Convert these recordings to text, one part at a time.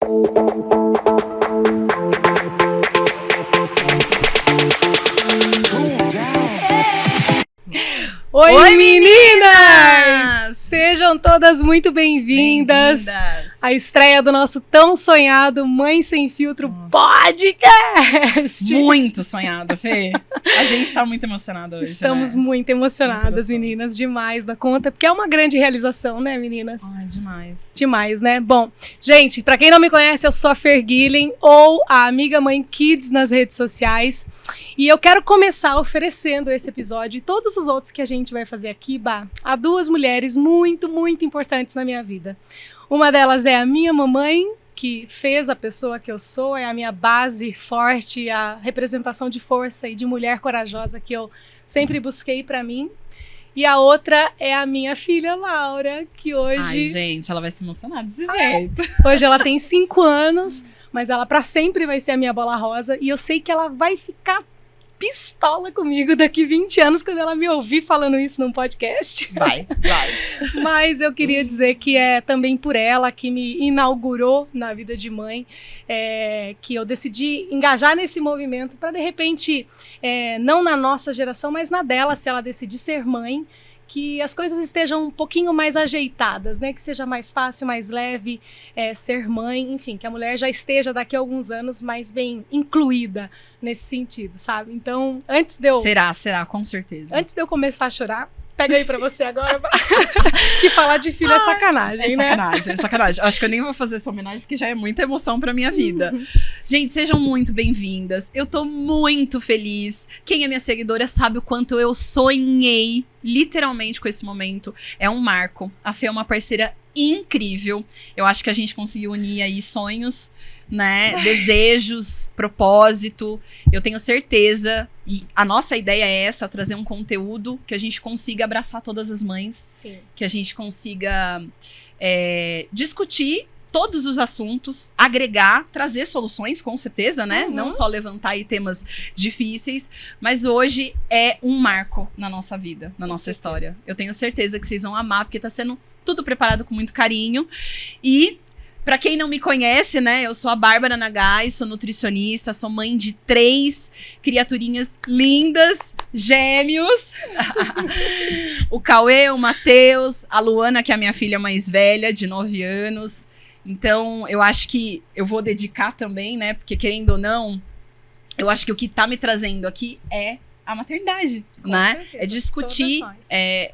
Oi, meninas! Sejam todas muito bem-vindas à estreia do nosso tão sonhado Mãe Sem Filtro podcast! Muito sonhado, Fê! A gente tá muito emocionada hoje, Estamos muito emocionadas, meninas, demais da conta, porque é uma grande realização, né, meninas? Ai, demais. Demais, né? Bom, gente, pra quem não me conhece, eu sou a Fer Guilhem, ou a Amiga Mãe Kids nas redes sociais, e eu quero começar oferecendo esse episódio e todos os outros que a gente vai fazer aqui, a duas mulheres muito, muito importantes na minha vida. Uma delas é a minha mamãe, que fez a pessoa que eu sou, é a minha base forte, a representação de força e de mulher corajosa que eu sempre busquei pra mim. E a outra é a minha filha Laura, que hoje... Ai, gente, ela vai se emocionar desse jeito. Hoje ela tem 5 anos, mas ela pra sempre vai ser a minha bola rosa. E eu sei que ela vai ficar pistola comigo daqui 20 anos quando ela me ouvir falando isso num podcast. Vai. Mas eu queria dizer que é também por ela que me inaugurou na vida de mãe, que eu decidi engajar nesse movimento para, de repente, não na nossa geração, mas na dela, se ela decidir ser mãe, que as coisas estejam um pouquinho mais ajeitadas, né? Que seja mais fácil, mais leve ser mãe, enfim, que a mulher já esteja daqui a alguns anos mais bem incluída nesse sentido, sabe? Então, antes de eu... Será, com certeza. Antes de eu começar a chorar, pega aí pra você agora, que falar de filho é sacanagem, né? É sacanagem. Acho que eu nem vou fazer essa homenagem, porque já é muita emoção pra minha vida. Gente, sejam muito bem-vindas. Eu tô muito feliz. Quem é minha seguidora sabe o quanto eu sonhei, literalmente, com esse momento. É um marco. A Fê é uma parceira incrível. Eu acho que a gente conseguiu unir aí sonhos, né? Desejos, propósito. Eu tenho certeza, e a nossa ideia é essa, trazer um conteúdo que a gente consiga abraçar todas as mães. Sim. Que a gente consiga discutir todos os assuntos, agregar, trazer soluções, com certeza, né? Uhum. Não só levantar aí temas difíceis, mas hoje é um marco na nossa vida, na nossa história. Eu tenho certeza que vocês vão amar, porque tá sendo tudo preparado com muito carinho. E, pra quem não me conhece, né? Eu sou a Bárbara Nagai, sou nutricionista, sou mãe de 3 criaturinhas lindas, gêmeos. O Cauê, o Matheus, a Luana, que é a minha filha mais velha, de 9 anos. Então, eu acho que eu vou dedicar também, né? Porque, querendo ou não, eu acho que o que tá me trazendo aqui é a maternidade, né? Certeza. É discutir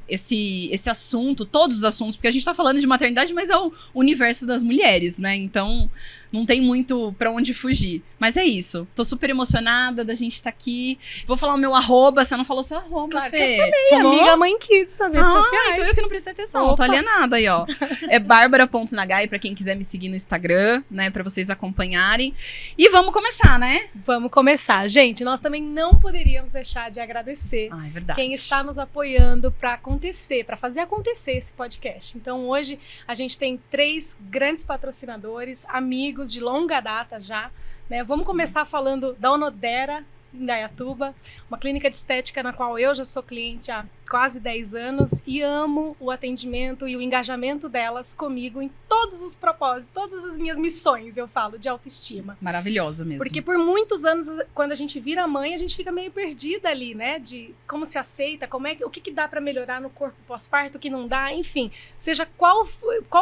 esse assunto, todos os assuntos, porque a gente tá falando de maternidade, mas é o universo das mulheres, né? Então, não tem muito pra onde fugir. Mas é isso. Tô super emocionada da gente estar aqui. Vou falar o meu arroba. Você não falou seu arroba, Claro Fê? que eu falei, Amiga Mãe Kids nas redes sociais. Então eu que não prestei atenção. Opa. Tô alienada aí, ó. É barbara.nagai pra quem quiser me seguir no Instagram, né? Pra vocês acompanharem. E vamos começar, né? Vamos começar. Gente, nós também não poderíamos deixar de agradecer Ah, é verdade. quem está nos apoiando para acontecer, para fazer acontecer esse podcast. Então, hoje, a gente tem 3 grandes patrocinadores, amigos de longa data já, né? Vamos começar falando da Onodera, em Indaiatuba, uma clínica de estética na qual eu já sou cliente há quase 10 anos e amo o atendimento e o engajamento delas comigo em todos os propósitos, todas as minhas missões, eu falo, de autoestima. Maravilhosa mesmo. Porque por muitos anos, quando a gente vira mãe, a gente fica meio perdida ali, né? De como se aceita, o que dá pra melhorar no corpo pós-parto, o que não dá, enfim. Seja qual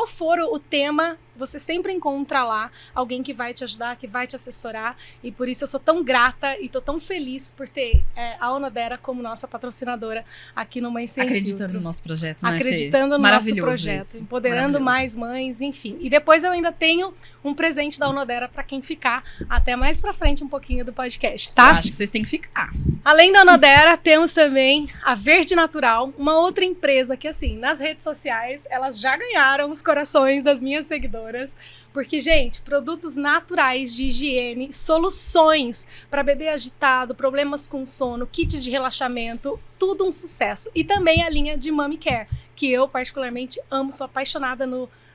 for o tema, você sempre encontra lá alguém que vai te ajudar, que vai te assessorar. E por isso eu sou tão grata e tô tão feliz por ter a Onodera como nossa patrocinadora aqui no Mãe Sem Acreditando Filtro. no nosso projeto, né, Acreditando no nosso projeto, isso. empoderando mais mães, enfim. E depois eu ainda tenho um presente da Onodera pra quem ficar até mais pra frente um pouquinho do podcast, tá? Eu acho que vocês têm que ficar. Além da Onodera, temos também a Verde Natural, uma outra empresa que, assim, nas redes sociais, elas já ganharam os corações das minhas seguidoras, porque, gente, produtos naturais de higiene, soluções para bebê agitado, problemas com sono, kits de relaxamento, tudo um sucesso. E também a linha de Mommy Care, que eu particularmente amo, sou apaixonada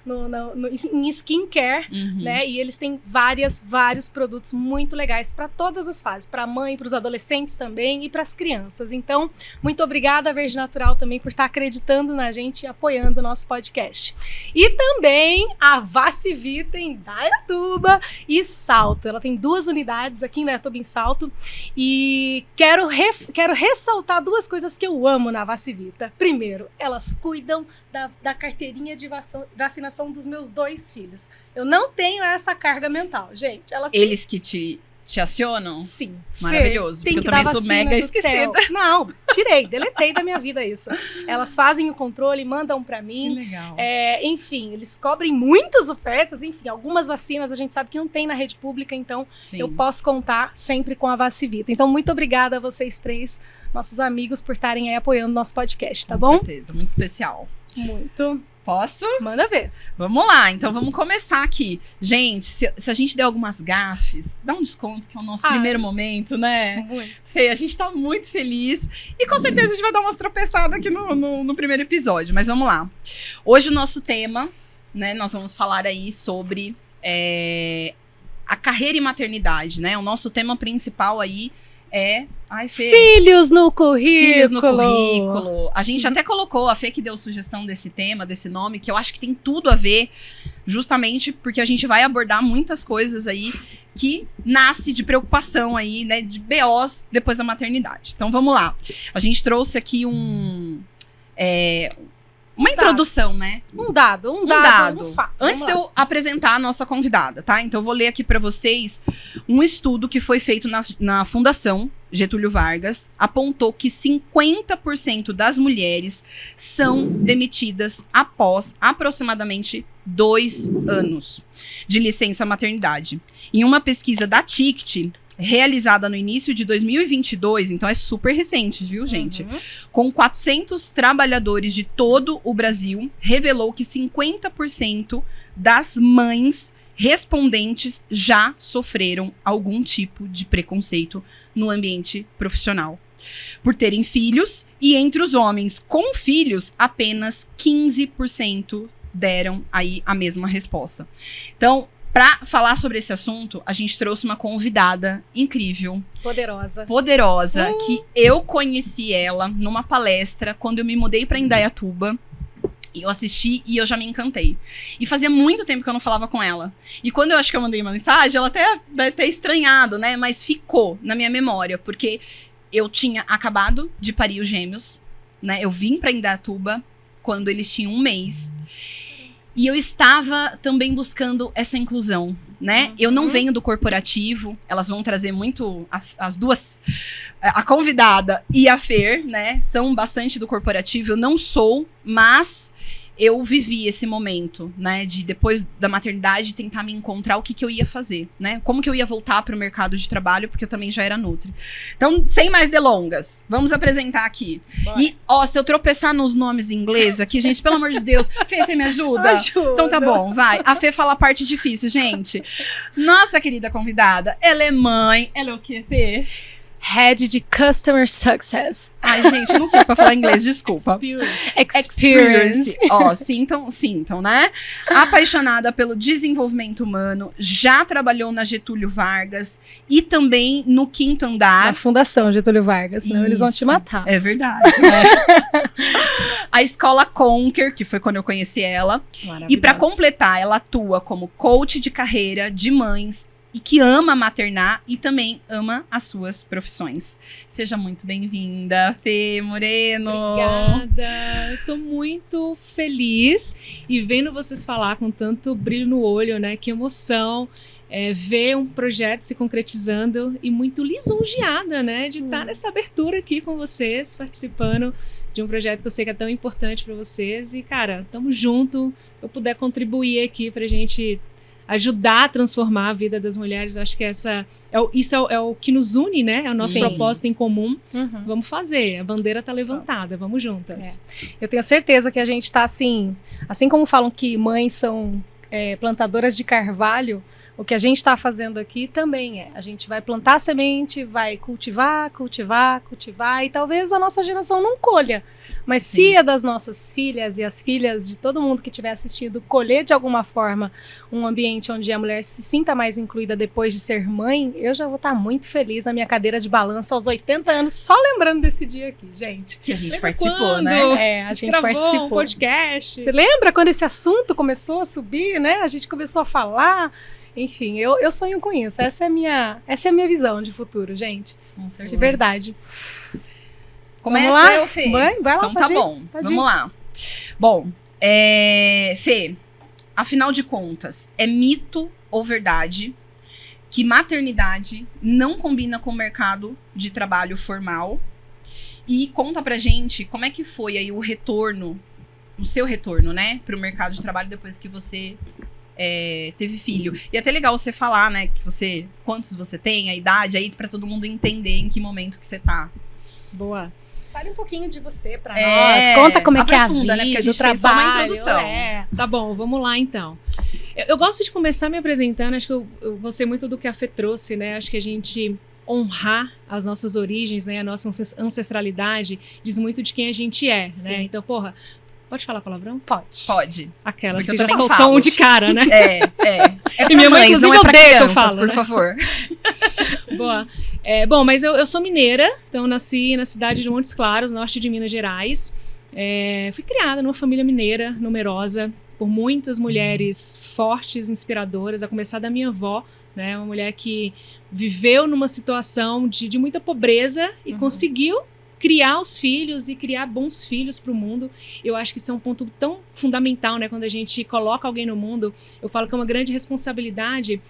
em skincare, né? E eles têm vários produtos muito legais para todas as fases, para a mãe, para os adolescentes também e para as crianças. Então, muito obrigada, Verde Natural, também por estar acreditando na gente e apoiando o nosso podcast. E também a Vacivita em Indaiatuba e Salto. Ela tem 2 unidades aqui em Indaiatuba, em Salto. E quero ressaltar 2 coisas que eu amo na Vacivita. Primeiro, elas cuidam da carteirinha de vacinação dos meus 2 filhos. Eu não tenho essa carga mental, gente. Eles que te acionam? Sim. Maravilhoso, porque eu também sou mega esquecida. Não, deletei da minha vida isso. Elas fazem o controle, mandam pra mim. Que legal. Enfim, eles cobrem muitas ofertas, enfim, algumas vacinas a gente sabe que não tem na rede pública, então eu posso contar sempre com a Vacivita. Então, muito obrigada a vocês 3, nossos amigos, por estarem aí apoiando o nosso podcast, tá bom? Com certeza, muito especial. Muito. Posso? Manda ver. Vamos lá, então vamos começar aqui. Gente, se a gente der algumas gafes, dá um desconto, que é o nosso primeiro momento, né? Muito. Fê, a gente tá muito feliz. E com certeza a gente vai dar umas tropeçadas aqui no primeiro episódio. Mas vamos lá. Hoje o nosso tema, né? Nós vamos falar aí sobre a carreira e maternidade, né? O nosso tema principal aí é... Ai, Fê. Filhos no currículo. Filhos no currículo. A gente até colocou, a Fê que deu sugestão desse tema, desse nome, que eu acho que tem tudo a ver, justamente porque a gente vai abordar muitas coisas aí que nasce de preocupação aí, né, de BOs depois da maternidade. Então, vamos lá. A gente trouxe aqui uma introdução, né? Um dado. Um fato. Antes de eu apresentar a nossa convidada, tá? Então, eu vou ler aqui para vocês um estudo que foi feito na Fundação Getúlio Vargas, apontou que 50% das mulheres são demitidas após aproximadamente 2 anos de licença maternidade. Em uma pesquisa da TICT, realizada no início de 2022, então é super recente, viu, gente? Com 400 trabalhadores de todo o Brasil, revelou que 50% das mães respondentes já sofreram algum tipo de preconceito no ambiente profissional por terem filhos, e entre os homens com filhos, apenas 15% deram aí a mesma resposta. Então, para falar sobre esse assunto, a gente trouxe uma convidada incrível. Poderosa, que eu conheci ela numa palestra quando eu me mudei para Indaiatuba. Eu assisti e eu já me encantei. E fazia muito tempo que eu não falava com ela. E quando eu acho que eu mandei uma mensagem, ela até deve ter estranhado, né? Mas ficou na minha memória, porque eu tinha acabado de parir os gêmeos, né? Eu vim pra Indaiatuba quando eles tinham 1 mês. E eu estava também buscando essa inclusão, né? Eu não venho do corporativo, elas vão trazer muito, as duas, a convidada e a Fer, né? São bastante do corporativo, eu não sou, mas eu vivi esse momento, né? De depois da maternidade tentar me encontrar o que eu ia fazer, né? Como que eu ia voltar para o mercado de trabalho, porque eu também já era nutri. Então, sem mais delongas, vamos apresentar aqui. Bora. E, se eu tropeçar nos nomes em inglês aqui, gente, pelo amor de Deus, Fê, você me ajuda? Ajuda. Então tá bom, vai. A Fê fala a parte difícil, gente. Nossa querida convidada, ela é mãe, ela é o quê, Fê? Head de Customer Success. Ai, gente, eu não sei pra falar inglês, desculpa. Experience. Sintam, né? Apaixonada pelo desenvolvimento humano, já trabalhou na Getúlio Vargas e também no 5º andar. Na Fundação Getúlio Vargas, senão eles vão te matar. É verdade, né? A Escola Conquer, que foi quando eu conheci ela. E pra completar, ela atua como coach de carreira de mães e que ama maternar e também ama as suas profissões. Seja muito bem-vinda, Fê Moreno. Obrigada. Tô muito feliz e vendo vocês falar com tanto brilho no olho, né? Que emoção. Ver um projeto se concretizando e muito lisonjeada, né? De estar nessa abertura aqui com vocês, participando de um projeto que eu sei que é tão importante para vocês. E, cara, tamo junto. Se eu puder contribuir aqui pra gente ajudar a transformar a vida das mulheres, eu acho que isso é o que nos une, né? É o nosso propósito em comum. Vamos fazer, a bandeira tá levantada, vamos juntas. Eu tenho certeza que a gente tá assim como falam que mães são plantadoras de carvalho, o que a gente está fazendo aqui também a gente vai plantar a semente, vai cultivar, e talvez a nossa geração não colha, Mas Sim. se a das nossas filhas e as filhas de todo mundo que estiver assistindo colher de alguma forma um ambiente onde a mulher se sinta mais incluída depois de ser mãe, eu já vou estar muito feliz na minha cadeira de balanço aos 80 anos, só lembrando desse dia aqui, gente. Que a gente Lembra participou, quando? né? A gente Gravou participou. um podcast. Você lembra quando esse assunto começou a subir, né? A gente começou a falar. Enfim, eu sonho com isso. Essa é a minha visão de futuro, gente. Com certeza. De verdade. Começa Vamos lá? eu, Fê. Vai lá, Então tá pode ir, bom, pode vamos lá. Bom, Fê, afinal de contas, é mito ou verdade que maternidade não combina com o mercado de trabalho formal? E conta pra gente como é que foi aí o retorno, o seu retorno, né, pro mercado de trabalho depois que você teve filho. E é até legal você falar, né, quantos você tem, a idade aí, pra todo mundo entender em que momento que você tá. Boa. Fale um pouquinho de você pra nós. Conta como é que é a aprofunda, vida, né? Porque a gente o fez trabalho. só uma introdução. Tá bom, vamos lá então. Eu gosto de começar me apresentando, acho que eu gostei muito do que a Fê trouxe, né? Acho que a gente honrar as nossas origens, né? A nossa ancestralidade diz muito de quem a gente é, né? Então, porra, pode falar palavrão? Pode. Pode. Aquelas Porque que eu já também soltou falo. um de cara, né? É pra minha mãe, mães, não inclusive, é pra odeia que eu crianças, falo, por né? favor. Boa. Bom, mas eu sou mineira, então nasci na cidade de Montes Claros, norte de Minas Gerais. Fui criada numa família mineira, numerosa, por muitas mulheres fortes, inspiradoras, a começar da minha avó, né? Uma mulher que viveu numa situação de muita pobreza e conseguiu criar os filhos e criar bons filhos para o mundo. Eu acho que isso é um ponto tão fundamental, né? Quando a gente coloca alguém no mundo, eu falo que é uma grande responsabilidade,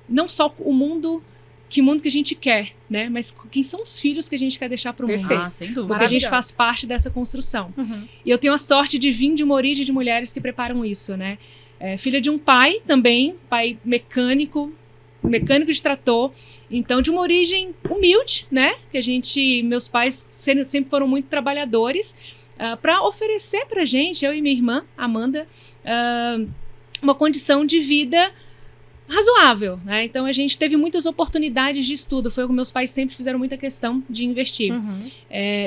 não só o mundo que a gente quer, né? Mas quem são os filhos que a gente quer deixar para o mundo. Perfeito. Ah, sem dúvida. Porque a gente Maravilhoso. faz parte dessa construção. Uhum. E eu tenho a sorte de vir de uma origem de mulheres que preparam isso, né? Filha de um pai também, pai mecânico de trator, então de uma origem humilde, né? Que meus pais sempre foram muito trabalhadores, para oferecer pra gente, eu e minha irmã, Amanda, uma condição de vida razoável, né? Então a gente teve muitas oportunidades de estudo, foi o que meus pais sempre fizeram muita questão de investir. Uhum.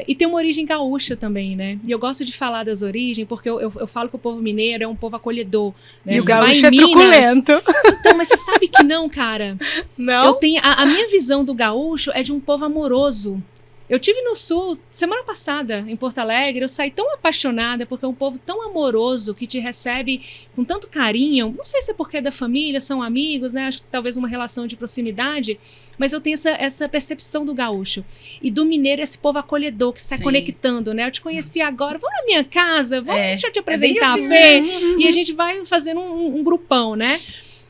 E tem uma origem gaúcha também, né? E eu gosto de falar das origens, porque eu falo que o povo mineiro é um povo acolhedor. Né? E o Você vai gaúcho em é Minas, truculento. então, mas você sabe que não, cara. Não? Eu tenho a minha visão do gaúcho é de um povo amoroso. Eu tive no Sul, semana passada, em Porto Alegre, eu saí tão apaixonada, porque é um povo tão amoroso, que te recebe com tanto carinho. Não sei se é porque é da família, são amigos, né? Acho que talvez uma relação de proximidade, mas eu tenho essa percepção do gaúcho. E do mineiro, esse povo acolhedor, que sai Sim. conectando, né? Eu te conheci agora, vamos na minha casa, deixa eu te bem apresentar assim a Fê. mesmo. E a gente vai fazendo um grupão, né?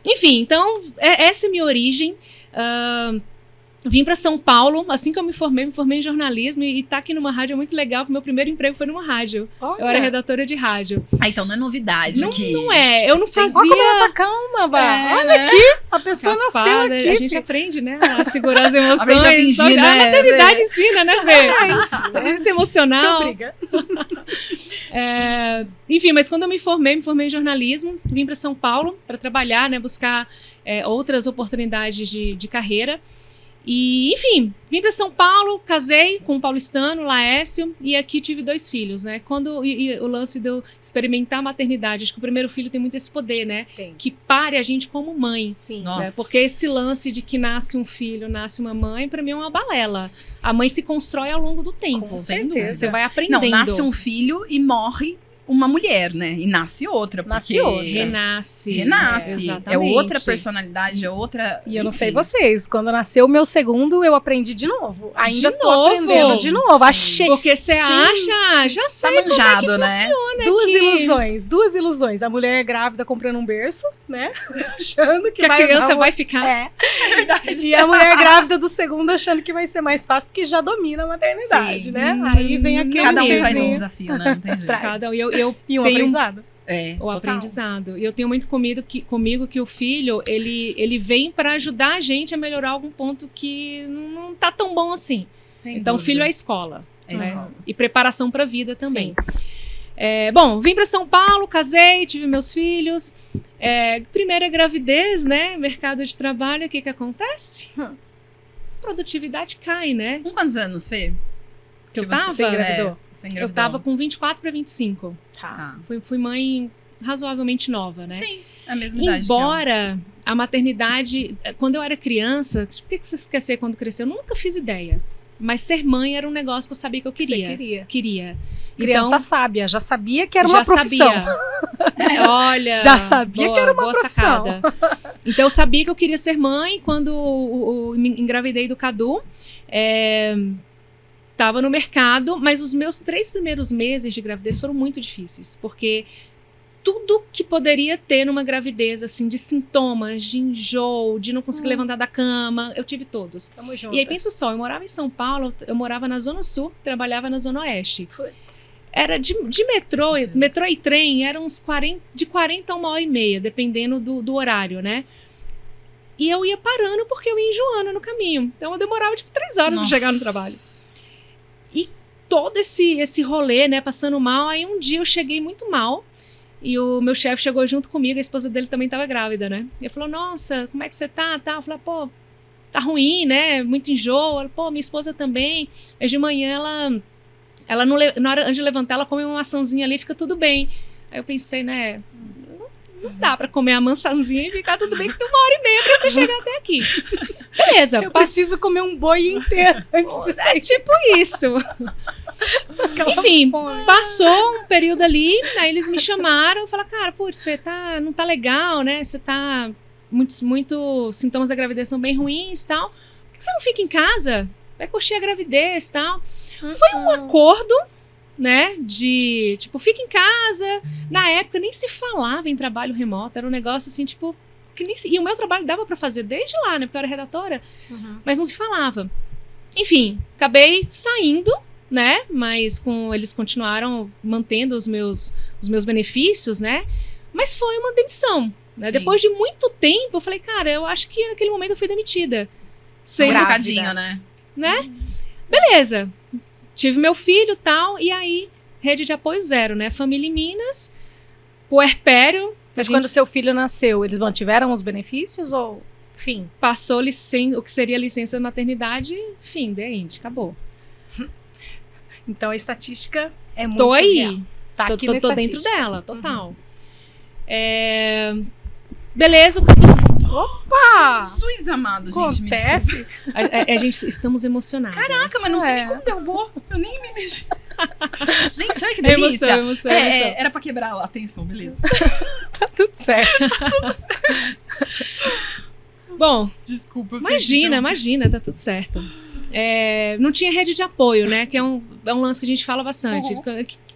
Enfim, então, essa é a minha origem. Vim para São Paulo, assim que eu me formei em jornalismo e tá aqui numa rádio é muito legal, porque meu primeiro emprego foi numa rádio. Olha. Eu era redatora de rádio. Então não é novidade aqui. Não é, eu não Sim. fazia... Olha como ela tá calma, Bah. Olha aqui, a pessoa nasceu Capada, aqui. a gente filho. aprende, né? A segurar as emoções. Aprende a fingir, só que né? A maternidade ensina, né, Fê? Esse Te emocional. obriga. Enfim, mas quando eu me formei em jornalismo, vim para São Paulo para trabalhar, né, buscar outras oportunidades de carreira. E, enfim, vim para São Paulo, casei com um paulistano, Laércio, e aqui tive 2 filhos, né? E o lance de eu experimentar a maternidade, acho que o primeiro filho tem muito esse poder, né? Tem. Que pare a gente como mãe. Sim. Nossa. Né? Porque esse lance de que nasce um filho, nasce uma mãe, para mim é uma balela. A mãe se constrói ao longo do tempo. Com Sem certeza. dúvida. Você vai aprendendo. Não, nasce um filho e morre uma mulher, né? E nasce outra. Nasce porque outra. Renasce. Renasce. Exatamente. É outra personalidade, é outra... E eu não enfim. sei vocês, quando nasceu o meu segundo, eu aprendi de novo. Ainda De tô novo? aprendendo de novo. Sim. Achei Porque você Gente, acha, já Tá sei como é que manjado, né? funciona duas ilusões. A mulher grávida comprando um berço, né? Achando que a vai criança usar vai ficar... É verdade. E a mulher grávida do segundo achando que vai ser mais fácil, porque já domina a maternidade, Sim. né? Aí vem aquele Cada um Sim. traz um cisne desafio, né? Não tem jeito. Traz. Cada um. Eu e um tenho aprendizado. É, o total. aprendizado. E eu tenho muito comigo que o filho, ele vem para ajudar a gente a melhorar algum ponto que não tá tão bom assim. Sem Então, o dúvida. filho é escola. É né? escola. E preparação para a vida também. Bom, vim para São Paulo, casei, tive meus filhos. Primeira gravidez, né? Mercado de trabalho, o que acontece? Produtividade cai, né? Com quantos anos, Fê? que eu você tava? Você engravidou? Você Eu engravidou. tava com 24 para 25. Tá. Fui mãe razoavelmente nova, né? Sim, é a mesma idade Embora a maternidade, quando eu era criança, o que você quer ser quando crescer? Eu nunca fiz ideia. Mas ser mãe era um negócio que eu sabia que eu queria. Você queria. Queria. Criança sábia, já sabia que era uma profissão. Sabia. Olha, Já sabia que era uma boa profissão. sacada. Então eu sabia que eu queria ser mãe quando me engravidei do Cadu. Tava no mercado, mas os meus 3 primeiros meses de gravidez foram muito difíceis, porque tudo que poderia ter numa gravidez, assim, de sintomas, de enjoo, de não conseguir levantar da cama, eu tive todos. Tamo junto. E aí, pensa só, eu morava em São Paulo, eu morava na Zona Sul, trabalhava na Zona Oeste. Putz. Era de metrô e trem, eram uns 40 a 1h30, dependendo do horário, né? E eu ia parando porque eu ia enjoando no caminho. Então eu demorava, 3 horas pra chegar no trabalho. E todo esse rolê, né, passando mal, aí um dia eu cheguei muito mal. E o meu chefe chegou junto comigo, a esposa dele também estava grávida, né? E ele falou, nossa, como é que você tá? Eu falei, pô, tá ruim, né? Muito enjoo. Ela, pô, minha esposa também. Mas de manhã ela na hora de levantar, ela come uma maçãzinha ali, fica tudo bem. Aí eu pensei, né? Não dá pra comer a maçãzinha e ficar tudo bem, que tem 1h30 pra eu chegar até aqui. Beleza. Eu preciso comer um boi inteiro antes de sair. É tipo isso. Aquela Enfim, fome. passou um período ali, aí eles me chamaram e falaram, cara, putz, Fê, não tá legal, né? Você tá... Muitos sintomas da gravidez são bem ruins e tal. Por que você não fica em casa? Vai curtir a gravidez e tal. Foi um acordo, né? De, fica em casa. Na época nem se falava em trabalho remoto. Era um negócio assim, e o meu trabalho dava pra fazer desde lá, né? Porque eu era redatora. Mas não se falava. Enfim, acabei saindo, né? Mas eles continuaram mantendo os meus benefícios, né? Mas foi uma demissão. Né? Depois de muito tempo, eu falei, cara, eu acho que naquele momento eu fui demitida. Sem Grávida. bocadinho, né? Beleza. Tive meu filho e tal, e aí, rede de apoio zero, né? Família em Minas, puerpério. Mas quando seu filho nasceu, eles mantiveram os benefícios ou fim? Passou o que seria licença de maternidade, fim, the end, acabou. Então a estatística é muito Tô aí. real. Tá aqui na Tô dentro estatística. dela, total. Beleza, o Cadu... Opa! Jesus amado, gente, me desculpa. Acontece? A gente estamos emocionados. Caraca, mas não sei nem É. como derrubou. Eu nem me mexi. Gente, olha que delícia. Emoção. Era pra quebrar a atenção, beleza. Tá tudo certo. Bom, Desculpa. imagina, tá tudo certo. Não tinha rede de apoio, né? Que é um lance que a gente fala bastante.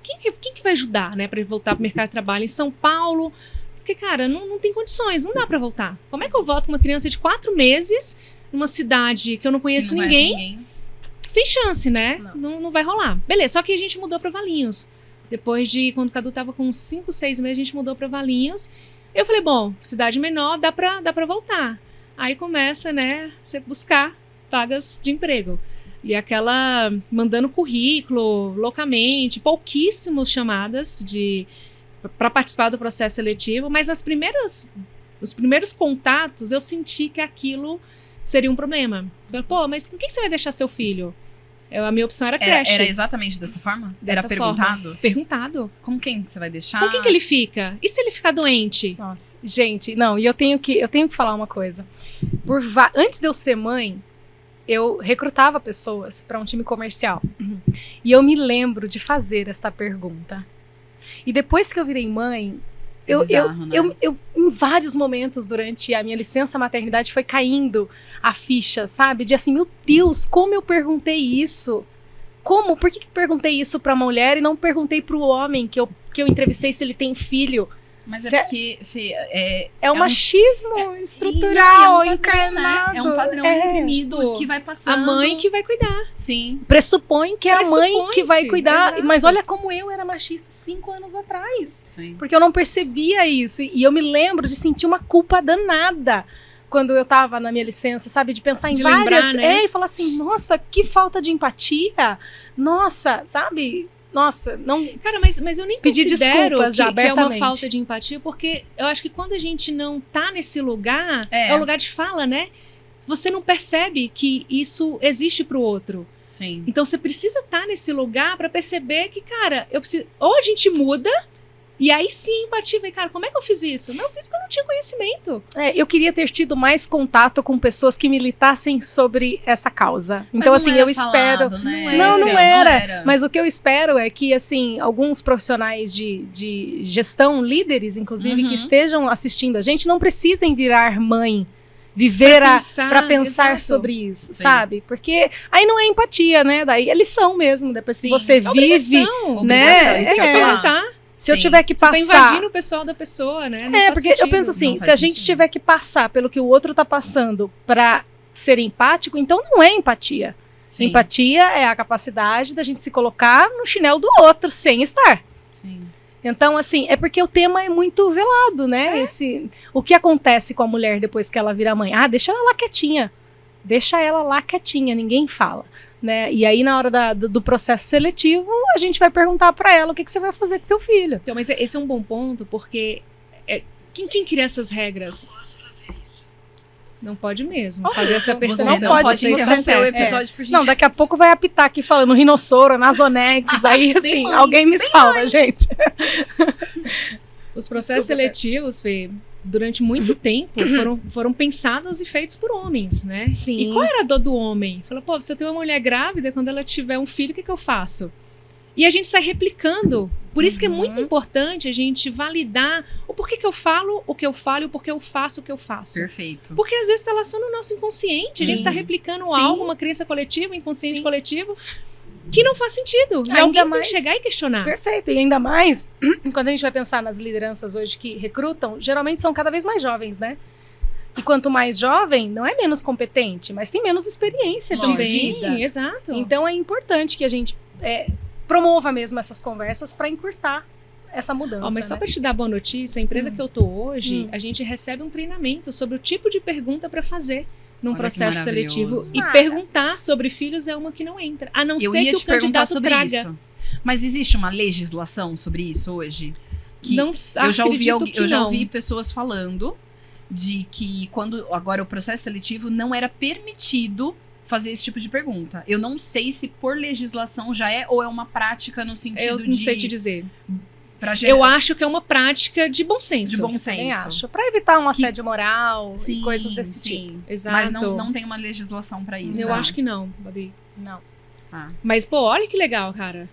Quem que vai ajudar, né? Pra voltar pro mercado de trabalho em São Paulo? Porque, cara, não tem condições, não dá pra voltar. Como é que eu volto com uma criança de 4 meses numa cidade que eu não conheço ninguém? Sem chance, né? Não vai rolar. Beleza, só que a gente mudou pra Valinhos. Quando o Cadu tava com uns 5, 6 meses, a gente mudou pra Valinhos. Eu falei, bom, cidade menor, dá pra voltar. Aí começa, né, você buscar vagas de emprego. E mandando currículo loucamente, pouquíssimas chamadas para participar do processo seletivo, mas os primeiros contatos eu senti que aquilo seria um problema. Pô, mas com quem você vai deixar seu filho? A minha opção era creche. Era exatamente dessa forma? Dessa era perguntado? forma. Perguntado. Com quem que você vai deixar? Com quem que ele fica? E se ele ficar doente? Nossa, gente, não, e eu tenho que falar uma coisa. Antes de eu ser mãe, eu recrutava pessoas para um time comercial. E eu me lembro de fazer esta pergunta. E depois que eu virei mãe, eu em vários momentos durante a minha licença maternidade foi caindo a ficha, sabe? De assim, meu Deus, como eu perguntei isso? Como? Por que eu perguntei isso para a mulher e não perguntei para o homem que eu entrevistei se ele tem filho? Mas é porque, Fê, é um machismo estrutural, encarnado. É um padrão imprimido que vai passando. A mãe que vai cuidar. Sim. Pressupõe que é a mãe que vai cuidar. Exato. Mas olha como eu era machista 5 anos atrás. Sim. Porque eu não percebia isso. E eu me lembro de sentir uma culpa danada quando eu tava na minha licença, sabe? De pensar em De várias... lembrar, né? E falar assim, nossa, que falta de empatia. Nossa, sabe... Nossa, não... Cara, mas eu nem Pedir considero desculpas já que é uma abertamente. falta de empatia, porque eu acho que quando a gente não tá nesse lugar, é o lugar de fala, né? Você não percebe que isso existe pro outro. Sim. Então você precisa estar nesse lugar para perceber que, cara, eu preciso. Ou a gente muda, e aí sim empatia, vem, cara, como é que eu fiz isso? Não, eu fiz porque eu não tinha conhecimento. Eu queria ter tido mais contato com pessoas que militassem sobre essa causa. Então, Mas assim, não eu era espero. falado, né? Não Fê? era. Mas o que eu espero é que, assim, alguns profissionais de gestão, líderes, inclusive, que estejam assistindo a gente, não precisem virar mãe, viver para pensar exato. sobre isso, Sim. sabe? Porque aí não é empatia, né? Daí é lição mesmo. Depois que Sim. você vive, Obrigação, né? isso que eu ia É. falar. Tá? Se eu Sim. tiver que Você tá passar. invadindo o pessoal da pessoa, né? Não faz Porque eu sentido. penso assim, Não se faz a gente sentido. tiver que passar pelo que o outro tá passando pra ser empático, então não é empatia. Sim. Empatia é a capacidade da gente se colocar no chinelo do outro sem estar. Sim. Então, assim, é porque o tema é muito velado, né? O que acontece com a mulher depois que ela vira mãe? Deixa ela lá quietinha. Deixa ela lá quietinha, ninguém fala. Né? E aí, na hora do processo seletivo, a gente vai perguntar pra ela o que você vai fazer com seu filho. Então, mas esse é um bom ponto, porque quem cria essas regras? Não posso fazer isso. Não pode mesmo fazer essa Você pergunta. não pode Você está interromper certo. o episódio por Não, daqui a pouco vai apitar aqui falando rinossoro, Nasonex, aí assim, mãe, alguém me salva, gente. Os processos Desculpa, seletivos, Fê, durante muito tempo, foram pensados e feitos por homens, né? Sim. E qual era a dor do homem? Falou, pô, se eu tenho uma mulher grávida, quando ela tiver um filho, o que eu faço? E a gente sai replicando. Por isso que é muito importante a gente validar o porquê que eu falo o que eu falo e o porquê eu faço o que eu faço. Perfeito. Porque às vezes está lá só no nosso inconsciente. A gente Sim. está replicando Sim. algo, uma crença coletiva, um inconsciente Sim. coletivo, que não faz sentido. E Ainda alguém tem mais- que chegar e questionar. Perfeito. E ainda mais, quando a gente vai pensar nas lideranças hoje que recrutam, geralmente são cada vez mais jovens, né? E quanto mais jovem, não é menos competente, mas tem menos experiência de Também, vida. exato. Então é importante que a gente promova mesmo essas conversas para encurtar essa mudança. Ó, mas só né? para te dar boa notícia, a empresa que eu tô hoje, a gente recebe um treinamento sobre o tipo de pergunta para fazer num Olha que processo seletivo. maravilhoso. E perguntar sobre filhos é uma que não entra. A não Eu ser ia que te o perguntar candidato sobre traga. isso. Mas existe uma legislação sobre isso hoje? Que Não eu já ouvi, acredito que eu já não. ouvi pessoas falando de que quando agora o processo seletivo não era permitido fazer esse tipo de pergunta. Eu não sei se por legislação já é ou é uma prática no sentido Eu não sei te dizer. pra gerar- Eu acho que é uma prática de bom senso. de bom Também senso. acho. Para evitar um assédio moral Sim, e coisas desse tipo. sim. Exato. Mas não tem uma legislação pra isso. Eu né? acho que não, Babi. Não. Ah. Mas, pô, olha que legal, cara.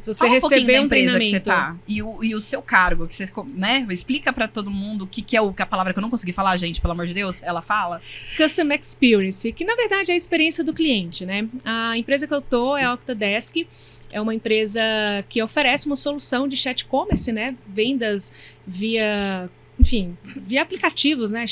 Você Fala um pouquinho receber da um empresa treinamento. que você tá e o seu cargo, que você, né? Explica pra todo mundo o que é a palavra que eu não consegui falar, gente, pelo amor de Deus, ela fala. Customer Experience, que na verdade é a experiência do cliente, né? A empresa que eu tô é a Octadesk, é uma empresa que oferece uma solução de chat commerce, né? Vendas via, enfim, via aplicativos, né?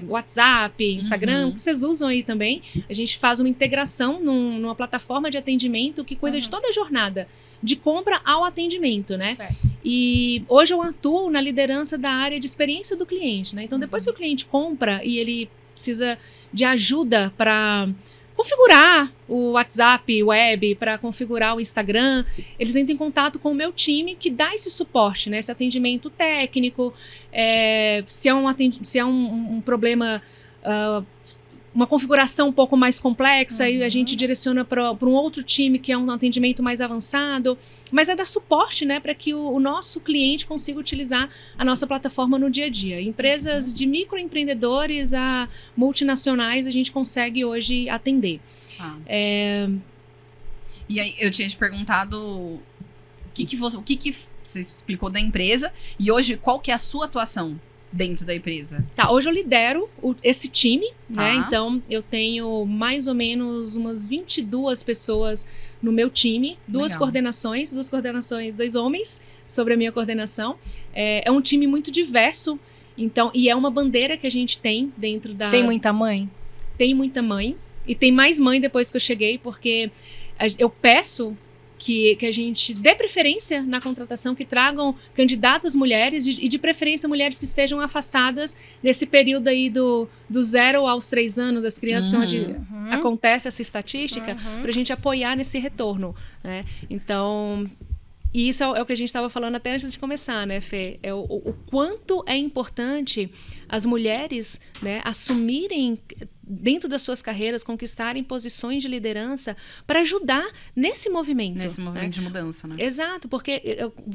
WhatsApp, Instagram, que vocês usam aí também. A gente faz uma integração numa plataforma de atendimento que cuida de toda a jornada, de compra ao atendimento, né? Certo. E hoje eu atuo na liderança da área de experiência do cliente, né? Então, depois que o cliente compra e ele precisa de ajuda para configurar o WhatsApp web, para configurar o Instagram, eles entram em contato com o meu time que dá esse suporte, né? Esse atendimento técnico, se é um problema, uma configuração um pouco mais complexa, e a gente direciona para um outro time que é um atendimento mais avançado, mas é dar suporte, né, para que o nosso cliente consiga utilizar a nossa plataforma no dia a dia. Empresas de microempreendedores a multinacionais a gente consegue hoje atender. Ah. E aí eu tinha te perguntado o que você explicou da empresa e hoje qual que é a sua atuação dentro da empresa? Tá, hoje eu lidero esse time, né? Tá. Então, eu tenho mais ou menos umas 22 pessoas no meu time, duas Legal. coordenações, 2 homens sobre a minha coordenação. É um time muito diverso, então, e é uma bandeira que a gente tem dentro da... Tem muita mãe? Tem muita mãe, e tem mais mãe depois que eu cheguei, porque eu peço que a gente dê preferência na contratação, que tragam candidatas mulheres e de preferência mulheres que estejam afastadas nesse período aí do 0 aos 3 anos das crianças, que é onde acontece essa estatística, para a gente apoiar nesse retorno, né? Então, E isso é o que a gente estava falando até antes de começar, né, Fê? É o quanto é importante as mulheres, né, assumirem dentro das suas carreiras, conquistarem posições de liderança para ajudar nesse movimento. Nesse movimento, né? de mudança, né? Exato, porque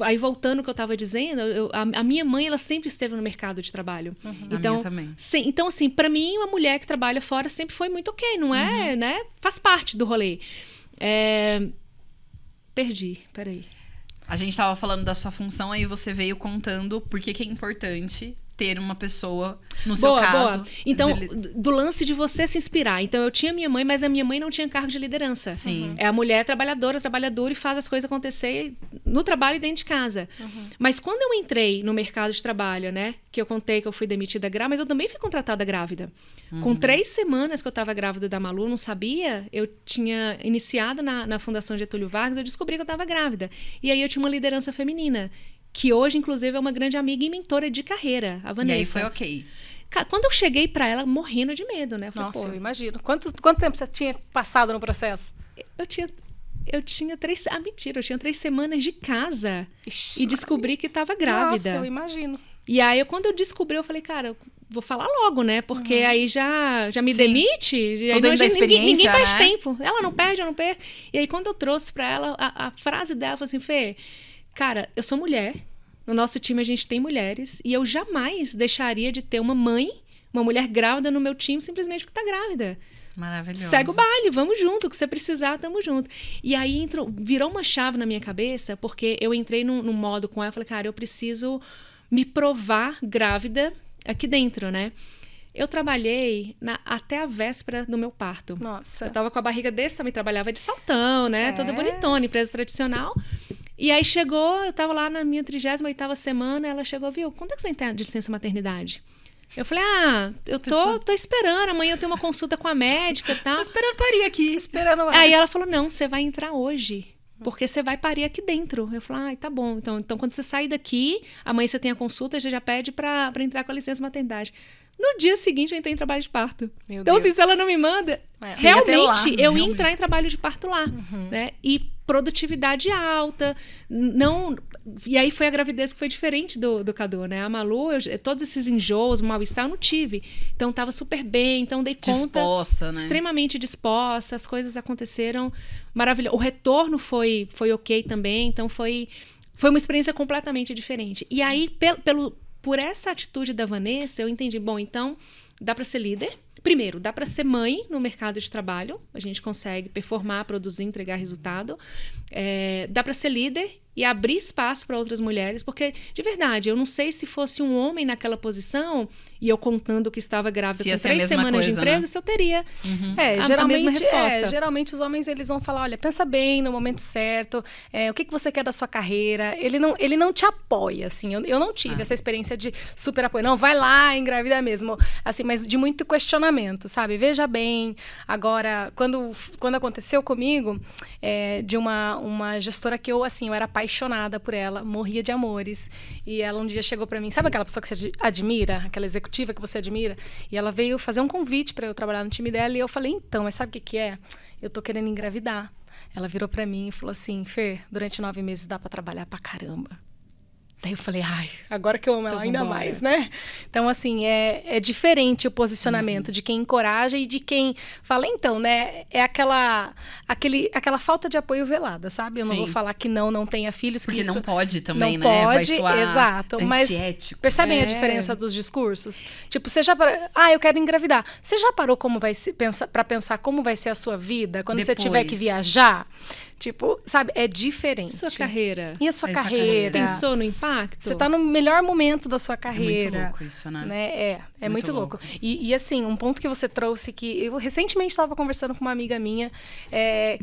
aí voltando ao que eu estava dizendo, a minha mãe, ela sempre esteve no mercado de trabalho. Então, a minha também. Então, assim, para mim, uma mulher que trabalha fora sempre foi muito ok, não é, né? Faz parte do rolê. Perdi, peraí. A gente estava falando da sua função, aí você veio contando por que é importante ter uma pessoa, no seu caso... Boa. Então, do lance de você se inspirar. Então, eu tinha minha mãe, mas a minha mãe não tinha cargo de liderança. Sim. É a mulher trabalhadora e faz as coisas acontecer no trabalho e dentro de casa. Mas quando eu entrei no mercado de trabalho, né? Que eu contei que eu fui demitida grávida, mas eu também fui contratada grávida. Com 3 semanas que eu estava grávida da Malu, não sabia, eu tinha iniciado na Fundação Getúlio Vargas, eu descobri que eu estava grávida. E aí eu tinha uma liderança feminina, que hoje, inclusive, é uma grande amiga e mentora de carreira, a Vanessa. E aí foi ok. Quando eu cheguei pra ela, morrendo de medo, né? Eu falei, Nossa, eu imagino. Quanto tempo você tinha passado no processo? Eu tinha 3... Ah, mentira, eu tinha 3 semanas de casa. Ixi, e descobri que estava grávida. Nossa, eu imagino. E aí, quando eu descobri, eu falei, cara, eu vou falar logo, né? Porque aí já me demite. E aí ninguém perde tempo. Ela não perde, eu não perco. E aí, quando eu trouxe pra ela, a frase dela foi assim, Fê, cara, eu sou mulher, no nosso time a gente tem mulheres, e eu jamais deixaria de ter uma mãe, uma mulher grávida no meu time, simplesmente porque tá grávida. Maravilhoso. Segue o baile, vamos junto, o que você precisar, tamo junto. E aí virou uma chave na minha cabeça, porque eu entrei num modo com ela, falei, cara, eu preciso me provar grávida aqui dentro, né? Eu trabalhei até a véspera do meu parto. Nossa. Eu tava com a barriga desse tamanho, trabalhava de saltão, né? Toda bonitona, empresa tradicional. E aí chegou, eu tava lá na minha 38ª semana, ela chegou, viu, quando é que você vai entrar de licença maternidade? Eu falei, eu tô esperando, amanhã eu tenho uma consulta com a médica e tal. Tô esperando parir aqui, Aí ela falou, não, você vai entrar hoje, porque você vai parir aqui dentro. Eu falei, tá bom, então quando você sair daqui, amanhã você tem a consulta, você já pede pra entrar com a licença maternidade. No dia seguinte, eu entrei em trabalho de parto. Meu então, Deus. assim, se ela não me manda, realmente, eu ia entrar em trabalho de parto lá, né? E produtividade alta, não... E aí foi a gravidez que foi diferente do Cadu, né? A Malu, todos esses enjoos, mal-estar, eu não tive. Então, tava super bem, então dei conta... Disposta, né? Extremamente disposta, as coisas aconteceram maravilhosas. O retorno foi ok também, então foi uma experiência completamente diferente. E aí, por essa atitude da Vanessa, eu entendi, bom, então dá para ser líder. Primeiro, dá para ser mãe no mercado de trabalho. A gente consegue performar, produzir, entregar resultado. Dá para ser líder e abrir espaço para outras mulheres, porque, de verdade, eu não sei se fosse um homem naquela posição e eu contando que estava grávida com 3 semanas de empresa, se eu teria a mesma resposta. Geralmente os homens eles vão falar, olha, pensa bem no momento certo, o que você quer da sua carreira. Ele não te apoia, assim. Eu não tive essa experiência de super apoio. Não, vai lá, engravida mesmo. Assim, mas de muito questionamento, sabe? Veja bem. Agora, quando aconteceu comigo, de uma gestora que eu era apaixonada por ela, morria de amores. E ela um dia chegou pra mim, sabe aquela pessoa que você admira? Aquela executiva que você admira? E ela veio fazer um convite pra eu trabalhar no time dela e eu falei, então, mas sabe o que é? Eu tô querendo engravidar. Ela virou pra mim e falou assim, Fer, durante 9 meses dá pra trabalhar pra caramba. Daí eu falei, agora que eu amo ela ainda mais, né? Então, assim, é diferente o posicionamento de quem encoraja e de quem fala, então, né? É aquela falta de apoio velada, sabe? Eu não vou falar que não tenha filhos. Porque isso não pode também, não né? Pode, vai soar exato. Mas percebem a diferença dos discursos? Tipo, você já parou... eu quero engravidar. Você já parou pra pensar como vai ser a sua vida quando você tiver que viajar? Tipo, sabe, é diferente. E sua carreira? E a sua carreira? Pensou no impacto? Você tá no melhor momento da sua carreira. É muito louco isso, né? É muito louco. E assim, um ponto que você trouxe que eu recentemente estava conversando com uma amiga minha,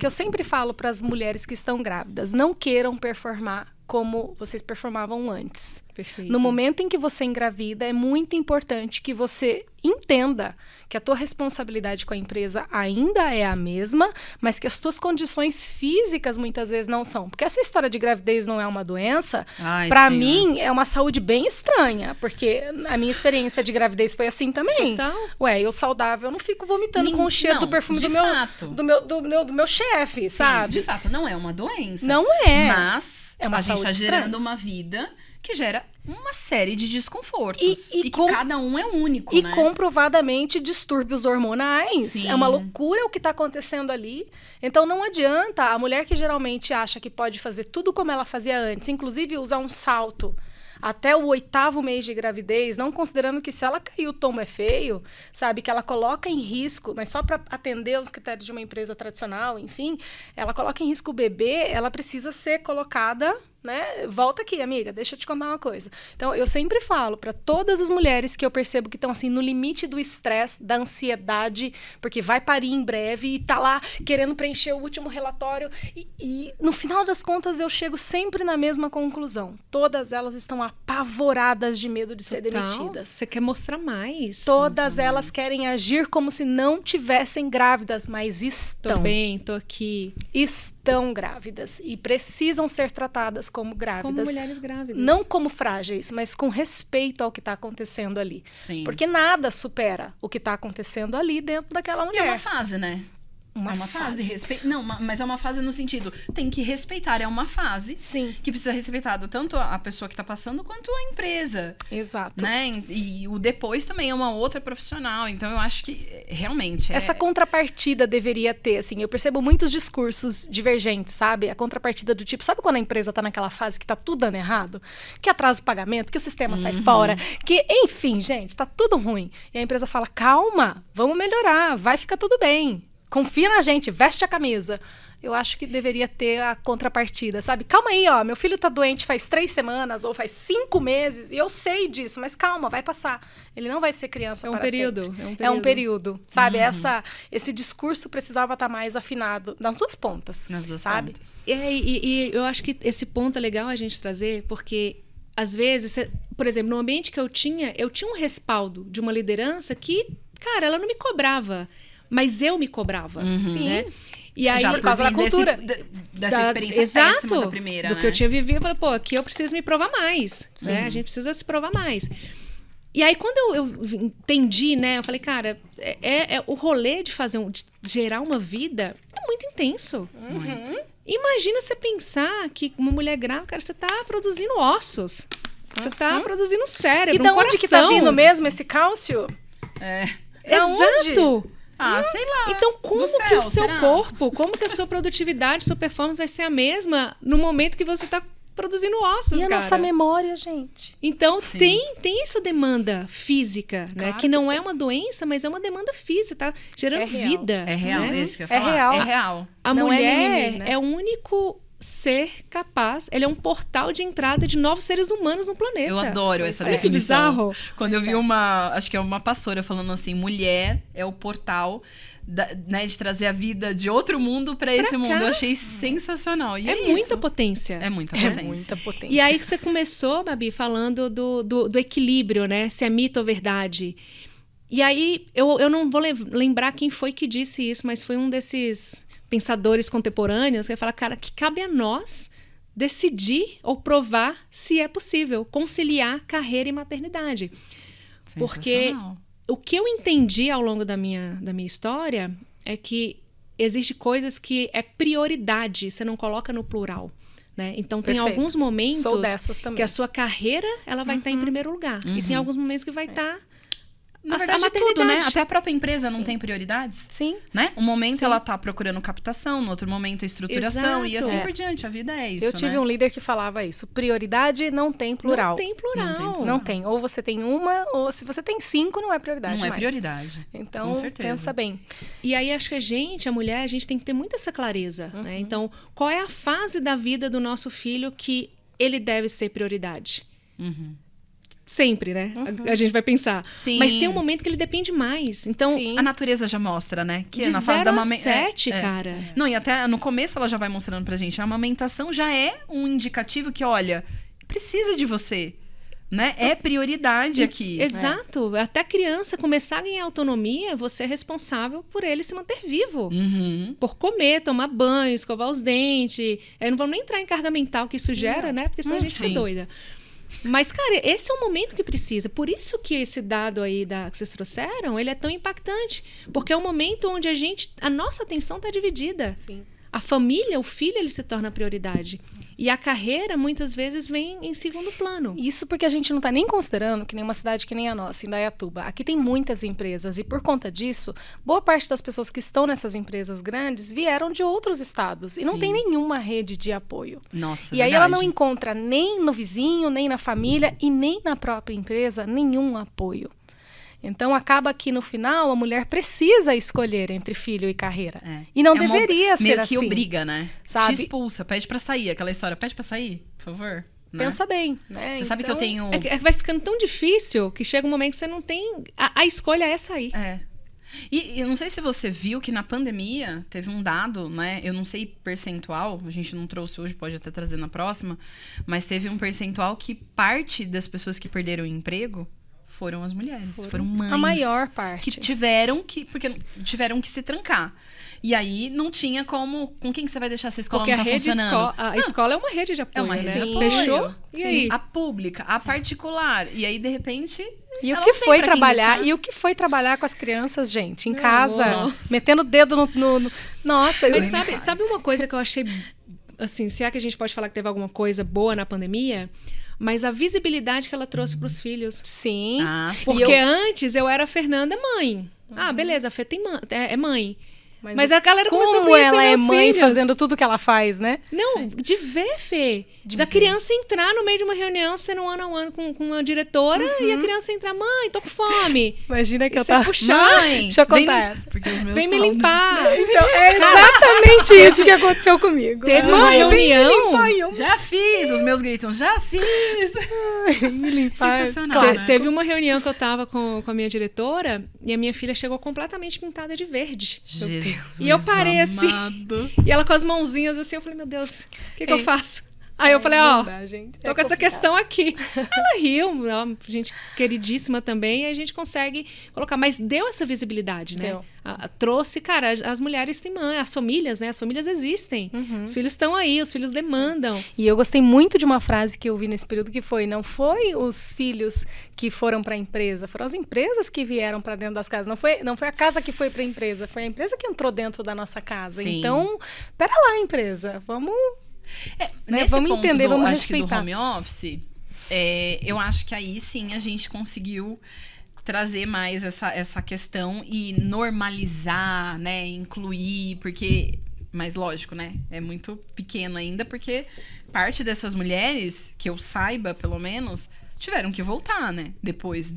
que eu sempre falo para as mulheres que estão grávidas, não queiram performar como vocês performavam antes. Perfeito. No momento em que você engravida, é muito importante que você entenda que a tua responsabilidade com a empresa ainda é a mesma, mas que as tuas condições físicas muitas vezes não são. Porque essa história de gravidez não é uma doença, pra mim é uma saúde bem estranha, porque a minha experiência de gravidez foi assim também. Então? Eu saudável, eu não fico vomitando com o cheiro do perfume do meu chefe, sabe? De fato, não é uma doença. Não é. Mas É uma a gente saúde tá estranha. gerando uma vida que gera uma série de desconfortos. E que com- cada um é único, E né? comprovadamente distúrbios hormonais. Sim. É uma loucura o que está acontecendo ali. Então não adianta a mulher que geralmente acha que pode fazer tudo como ela fazia antes, inclusive usar um salto até o 8º mês de gravidez, não considerando que se ela cair o tombo é feio, sabe, que ela coloca em risco, mas só para atender os critérios de uma empresa tradicional, enfim, ela coloca em risco o bebê, ela precisa ser colocada, né? Volta aqui, amiga, deixa eu te contar uma coisa. Então, eu sempre falo para todas as mulheres que eu percebo que estão assim no limite do estresse, da ansiedade, porque vai parir em breve e tá lá querendo preencher o último relatório e no final das contas eu chego sempre na mesma conclusão. Todas elas estão apavoradas de medo de ser demitidas. Você quer mostrar mais. Todas elas querem agir como se não tivessem grávidas, mas estão. Tô bem, tô aqui. Estão grávidas e precisam ser tratadas como grávidas. Como mulheres grávidas. Não como frágeis, mas com respeito ao que está acontecendo ali. Sim. Porque nada supera o que está acontecendo ali dentro daquela E é mulher. uma fase, né? É uma fase. Não, mas é uma fase no sentido, tem que respeitar, é uma fase. Sim. Que precisa respeitar tanto a pessoa que tá passando quanto a empresa. Exato. Né? E o depois também é uma outra profissional. Então eu acho que realmente Essa contrapartida deveria ter, assim, eu percebo muitos discursos divergentes, sabe? A contrapartida do tipo, sabe quando a empresa tá naquela fase que tá tudo dando errado? Que atrasa o pagamento, que o sistema sai fora, que, enfim, gente, tá tudo ruim. E a empresa fala, calma, vamos melhorar, vai ficar tudo bem. Confia na gente, veste a camisa. Eu acho que deveria ter a contrapartida, sabe? Calma aí, ó, meu filho tá doente faz 3 semanas ou faz 5 meses e eu sei disso, mas calma, vai passar. Ele não vai ser criança para período, sempre. é um período. É um período, sabe? Esse discurso precisava estar mais afinado nas duas pontas, nas duas sabe? pontas. E eu acho que esse ponto é legal a gente trazer, porque às vezes, por exemplo, no ambiente que eu tinha um respaldo de uma liderança que, cara, ela não me cobrava. Mas eu me cobrava, né? E aí, já por causa da cultura. Dessa experiência péssima da primeira, do que eu tinha vivido, eu falei, pô, aqui eu preciso me provar mais, né? A gente precisa se provar mais. E aí, quando eu entendi, né? Eu falei, cara, o rolê de gerar uma vida é muito intenso. Imagina você pensar que uma mulher grávida, cara, você tá produzindo ossos. Você tá produzindo cérebro, E da onde que tá vindo mesmo esse cálcio? Exato! Sei lá. Então, como que o seu será? corpo, como que a sua produtividade, sua performance vai ser a mesma no momento que você está produzindo ossos, E a cara? nossa memória, gente? Então, tem essa demanda física, né? Claro Que não que é uma doença, mas é uma demanda física, tá gerando real. vida. É real, né? é isso que eu ia É falar. real. É real. A Não é mulher mimimi, né? é o único ser capaz, ele é um portal de entrada de novos seres humanos no planeta. Eu adoro essa é. definição. Bizarro. Quando eu vi acho que é uma pastora falando assim, mulher é o portal né, de trazer a vida de outro mundo para esse mundo. Eu achei sensacional. E É muita potência. É muita É potência. muita potência. E aí que você começou, Babi, falando do equilíbrio, né? Se é mito ou verdade. E aí, eu não vou lembrar quem foi que disse isso, mas foi um desses pensadores contemporâneos que vai falar, cara, que cabe a nós decidir ou provar se é possível conciliar carreira e maternidade. Porque o que eu entendi ao longo da minha história é que existem coisas que é prioridade, você não coloca no plural. Né? Então, tem Perfeito. alguns momentos Sou dessas também. que a sua carreira ela vai estar em primeiro lugar. E tem alguns momentos que vai estar Na a verdade, maternidade. tudo, né? Até a própria empresa não tem prioridades. Sim. Né? Um momento Sim. ela tá procurando captação, no outro momento a estruturação e assim Exato. por diante. A vida é isso, Eu tive né? um líder que falava isso. Prioridade não tem plural. Não tem plural. Não tem plural. Não tem. Ou você tem uma, ou se você tem 5, não é prioridade Não é mais. prioridade. Então, Com certeza. pensa bem. E aí, acho que a mulher, a gente tem que ter muita essa clareza. Né? Então, qual é a fase da vida do nosso filho que ele deve ser prioridade? Sempre, né? A gente vai pensar. Sim. Mas tem um momento que ele depende mais. Então, Sim. A natureza já mostra, né? Que de na fase 0 da a 7, cara. Não, e até no começo ela já vai mostrando pra gente. A amamentação já é um indicativo que, olha, precisa de você. Né? É prioridade aqui. Exato. Até a criança começar a ganhar autonomia, você é responsável por ele se manter vivo. Por comer, tomar banho, escovar os dentes. Eu não vou nem entrar em carga mental que isso gera, né? Porque senão a gente fica Sim. doida. Mas, cara, esse é o momento que precisa. Por isso que esse dado aí que vocês trouxeram, ele é tão impactante. Porque é um momento onde a nossa atenção está dividida. Sim. a família, o filho, ele se torna prioridade. E a carreira, muitas vezes, vem em segundo plano. Isso porque a gente não está nem considerando que nem uma cidade que nem a nossa, Indaiatuba. Aqui tem muitas empresas e, por conta disso, boa parte das pessoas que estão nessas empresas grandes vieram de outros estados e não tem nenhuma rede de apoio. Nossa, e aí ela não encontra nem no vizinho, nem na família e nem na própria empresa nenhum apoio. Então, acaba que, no final, a mulher precisa escolher entre filho e carreira. E não deveria ser meio assim. Meio que obriga, né? Sabe? Te expulsa, pede pra sair. Aquela história, pede pra sair, por favor. Né? Pensa bem, né? Você sabe que eu tenho... É que vai ficando tão difícil que chega um momento que você não tem... A escolha é sair. E eu não sei se você viu que na pandemia teve um dado, né? Eu não sei percentual, a gente não trouxe hoje, pode até trazer na próxima, mas teve um percentual que parte das pessoas que perderam o emprego foram as mulheres, foram mães. A maior parte. Que porque tiveram que se trancar. E aí não tinha como... Com quem que você vai deixar essa escola? Porque não tá funcionando? A escola é uma rede de apoio, É uma rede né? de apoio. Fechou? E aí? A pública, a particular. E aí, de repente... E o ela que não tem foi pra quem trabalhar? deixar. E o que foi trabalhar com as crianças, gente, em Meu casa, amor. metendo o dedo no... Nossa, Mas sabe uma coisa que eu achei... Assim, se é que a gente pode falar que teve alguma coisa boa na pandemia... Mas a visibilidade que ela trouxe para os filhos. Sim. sim. Porque antes eu era a Fernanda mãe. Ah, beleza, a Fê é mãe. Mas a galera começou a como conhecer ela é meus mãe filhos. fazendo tudo que ela faz, né? Não, de ver, Fê. Da criança entrar no meio de uma reunião, sendo one on one com uma diretora, e a criança entrar, mãe, tô com fome. Imagina que E eu você tava... puxar, Mãe, Deixa eu vem contar me- essa. Porque os meus vem me falam- limpar. Então, é exatamente isso que aconteceu comigo. Teve uma Mãe, vem me reunião- limpar, e eu... Já fiz! Os meus gritam, já fiz! me limpar. Sensacional, Claro. né? Teve uma reunião que eu tava com a minha diretora, e a minha filha chegou completamente pintada de verde. Jesus E eu parei assim. amado. E ela com as mãozinhas assim, eu falei, meu Deus, o que eu Ei. faço? Aí eu falei, ó, Não dá, gente. tô É com essa complicado. questão aqui. Ela riu, ó, gente queridíssima também, e a gente consegue colocar. Mas deu essa visibilidade, né? Deu. Trouxe, cara, as mulheres têm mãe, as famílias, né? As famílias existem. Os filhos estão aí, os filhos demandam. E eu gostei muito de uma frase que eu vi nesse período que foi: não foi os filhos que foram para a empresa, foram as empresas que vieram para dentro das casas. Não foi a casa que foi para a empresa, foi a empresa que entrou dentro da nossa casa. Sim. Então, pera lá, empresa, vamos... Nesse vamos ponto entender, vamos acho que do respeitar. home office, eu acho que aí sim a gente conseguiu trazer mais essa questão e normalizar, né, incluir, porque, mas lógico, né, é muito pequeno ainda, porque parte dessas mulheres, que eu saiba pelo menos, tiveram que voltar, né, depois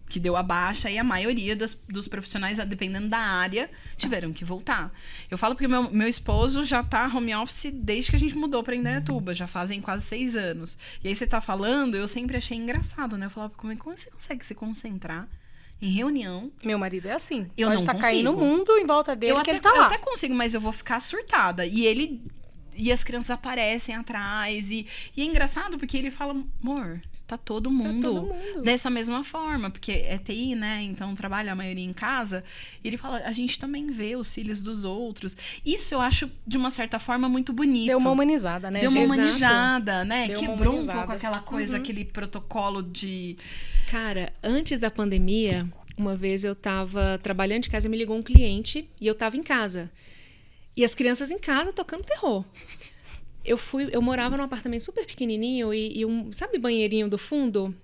que deu a baixa, e a maioria dos profissionais, dependendo da área, tiveram que voltar. Eu falo porque meu esposo já tá home office desde que a gente mudou pra Indaiatuba, já fazem quase 6 anos. E aí você tá falando, eu sempre achei engraçado, né? Eu falava, como você consegue se concentrar em reunião? Meu marido é assim. Eu Pode não estar caindo o consigo. mundo em volta dele, que ele tá eu lá. até consigo, mas eu vou ficar surtada. E as crianças aparecem atrás. E é engraçado porque ele fala, amor, tá todo mundo dessa mesma forma. Porque é TI, né? Então trabalha a maioria em casa. E ele fala, a gente também vê os filhos dos outros. Isso eu acho, de uma certa forma, muito bonito. Deu uma humanizada, né, Deu uma gente? humanizada, né? Deu uma Quebrou um humanizada. pouco aquela coisa, aquele protocolo de... Cara, antes da pandemia, uma vez eu tava trabalhando de casa e me ligou um cliente e eu tava em casa. E as crianças em casa tocando terror. Eu morava num apartamento super pequenininho e sabe, banheirinho do fundo?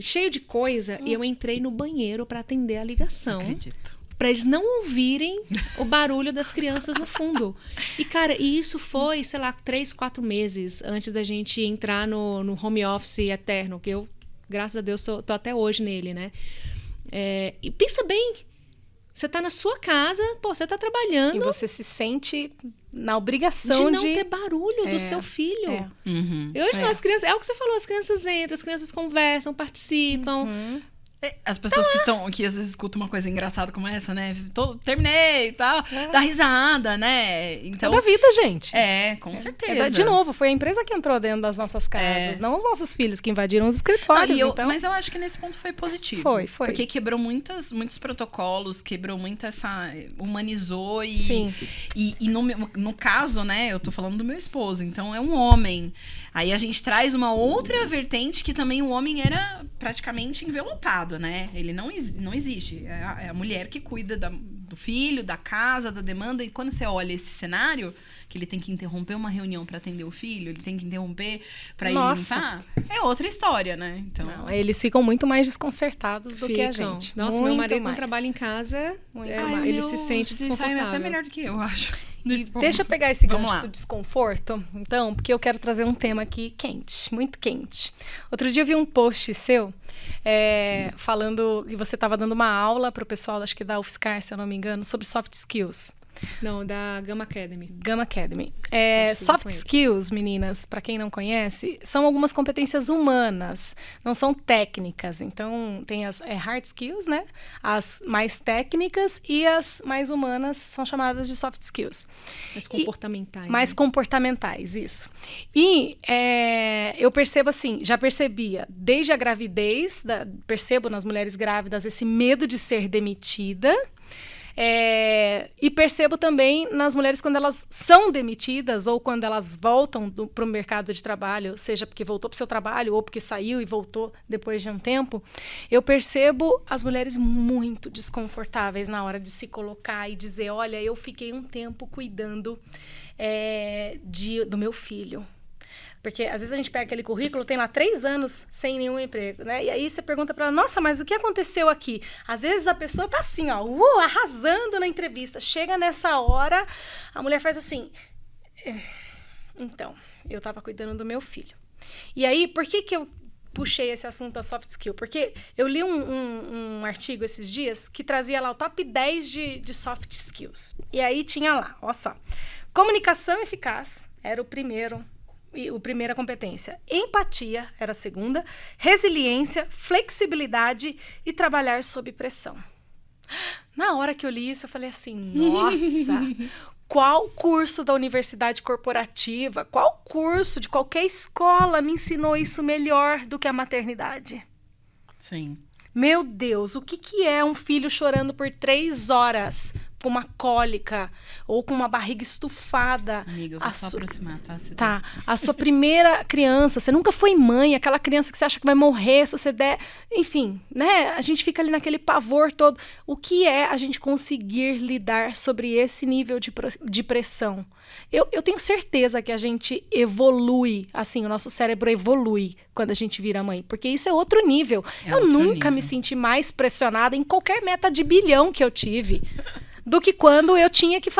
Cheio de coisa. E eu entrei no banheiro pra atender a ligação. Acredito. Pra eles não ouvirem o barulho das crianças no fundo. E, cara, isso foi, sei lá, 3, 4 meses antes da gente entrar no home office eterno, que eu, graças a Deus, tô até hoje nele, né? E pensa bem, você tá na sua casa, você tá trabalhando E você se sente na de obrigação não ter barulho do seu filho. É. Uhum. E hoje as crianças, é o que você falou, as crianças entram, as crianças conversam, participam. As pessoas que às vezes escutam uma coisa engraçada como essa, né? Terminei e tal, dá risada, né? Então, É da vida, gente. com certeza. De novo, foi a empresa que entrou dentro das nossas casas, não os nossos filhos que invadiram os escritórios. Então... Mas eu acho que nesse ponto foi positivo. Foi. Porque quebrou muitos protocolos, quebrou muito humanizou e... Sim. E no caso, né, eu tô falando do meu esposo, então é um homem. Aí a gente traz uma outra vertente que também o homem era praticamente envelopado, né? Ele não existe. É a mulher que cuida do filho, da casa, da demanda. E quando você olha esse cenário, que ele tem que interromper uma reunião para atender o filho, ele tem que interromper para ir limpar, é outra história, né? Então, não, eles ficam muito mais desconcertados do que a gente. Nossa, muito meu marido mais. quando trabalha em casa, Ai, ele se sente desconfortável. Sai até melhor do que eu acho. Deixa eu pegar esse Vamos gancho lá. do desconforto, então, porque eu quero trazer um tema aqui quente, muito quente. Outro dia eu vi um post seu falando que você estava dando uma aula para o pessoal, acho que da UFSCar, se eu não me engano, sobre soft skills. Não, da Gama Academy. Gama Academy. Soft Skills, meninas, para quem não conhece, são algumas competências humanas, não são técnicas. Então, tem as hard skills, né? As mais técnicas e as mais humanas são chamadas de soft skills. Mais comportamentais. Mais comportamentais, isso. E eu percebo assim, já percebia desde a gravidez, percebo nas mulheres grávidas esse medo de ser demitida. E percebo também nas mulheres quando elas são demitidas ou quando elas voltam para o mercado de trabalho, seja porque voltou para o seu trabalho ou porque saiu e voltou depois de um tempo, eu percebo as mulheres muito desconfortáveis na hora de se colocar e dizer, olha, eu fiquei um tempo cuidando do meu filho. Porque às vezes a gente pega aquele currículo, tem lá 3 anos sem nenhum emprego, né? E aí você pergunta para ela, nossa, mas o que aconteceu aqui? Às vezes a pessoa tá assim, ó, arrasando na entrevista. Chega nessa hora, a mulher faz assim, então, eu tava cuidando do meu filho. E aí, por que eu puxei esse assunto da soft skill? Porque eu li um artigo esses dias que trazia lá o top 10 de soft skills. E aí tinha lá, olha só, comunicação eficaz era a primeira competência. Empatia era a segunda. Resiliência, flexibilidade e trabalhar sob pressão. Na hora que eu li isso, eu falei assim, nossa, qual curso da universidade corporativa, qual curso de qualquer escola me ensinou isso melhor do que a maternidade? Sim. Meu Deus, o que é um filho chorando por 3 horas com uma cólica ou com uma barriga estufada? Amiga, eu vou só aproximar, tá? Tá, a sua primeira criança, você nunca foi mãe, aquela criança que você acha que vai morrer se você der... Enfim, né? A gente fica ali naquele pavor todo. O que é a gente conseguir lidar sobre esse nível de pressão? Eu tenho certeza que a gente evolui, assim, o nosso cérebro evolui quando a gente vira mãe, porque isso é outro nível. Eu nunca me senti mais pressionada em qualquer meta de bilhão que eu tive do que quando eu tinha que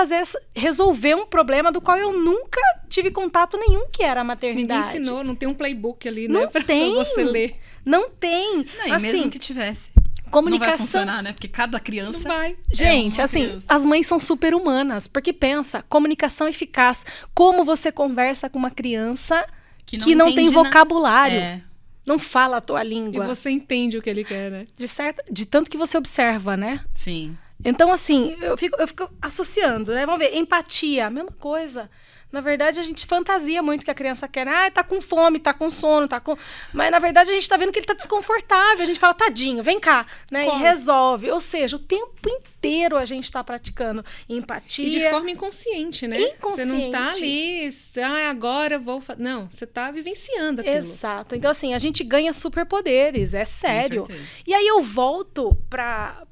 resolver um problema do qual eu nunca tive contato nenhum, que era a maternidade. Ninguém ensinou, não tem um playbook ali, não né? Pra você ler. Não tem. Não, e assim, mesmo que tivesse. Comunicação... Não vai funcionar, né? Porque cada criança... Não vai. Gente, assim, criança. as mães são super humanas, porque pensa, comunicação eficaz, como você conversa com uma criança que não tem vocabulário, não fala a tua língua. E você entende o que ele quer, né? De tanto que você observa, né? Sim. Então, assim, eu fico associando, né? Vamos ver, empatia, a mesma coisa. Na verdade, a gente fantasia muito que a criança quer. Tá com fome, tá com sono, tá com... Mas, na verdade, a gente tá vendo que ele tá desconfortável. A gente fala, tadinho, vem cá, né? E resolve. Ou seja, o tempo inteiro a gente tá praticando empatia. E de forma inconsciente, né? Inconsciente. Você não tá ali, agora eu vou... Não, você tá vivenciando aquilo. Exato. Então, assim, a gente ganha superpoderes, é sério. Com certeza. E aí eu volto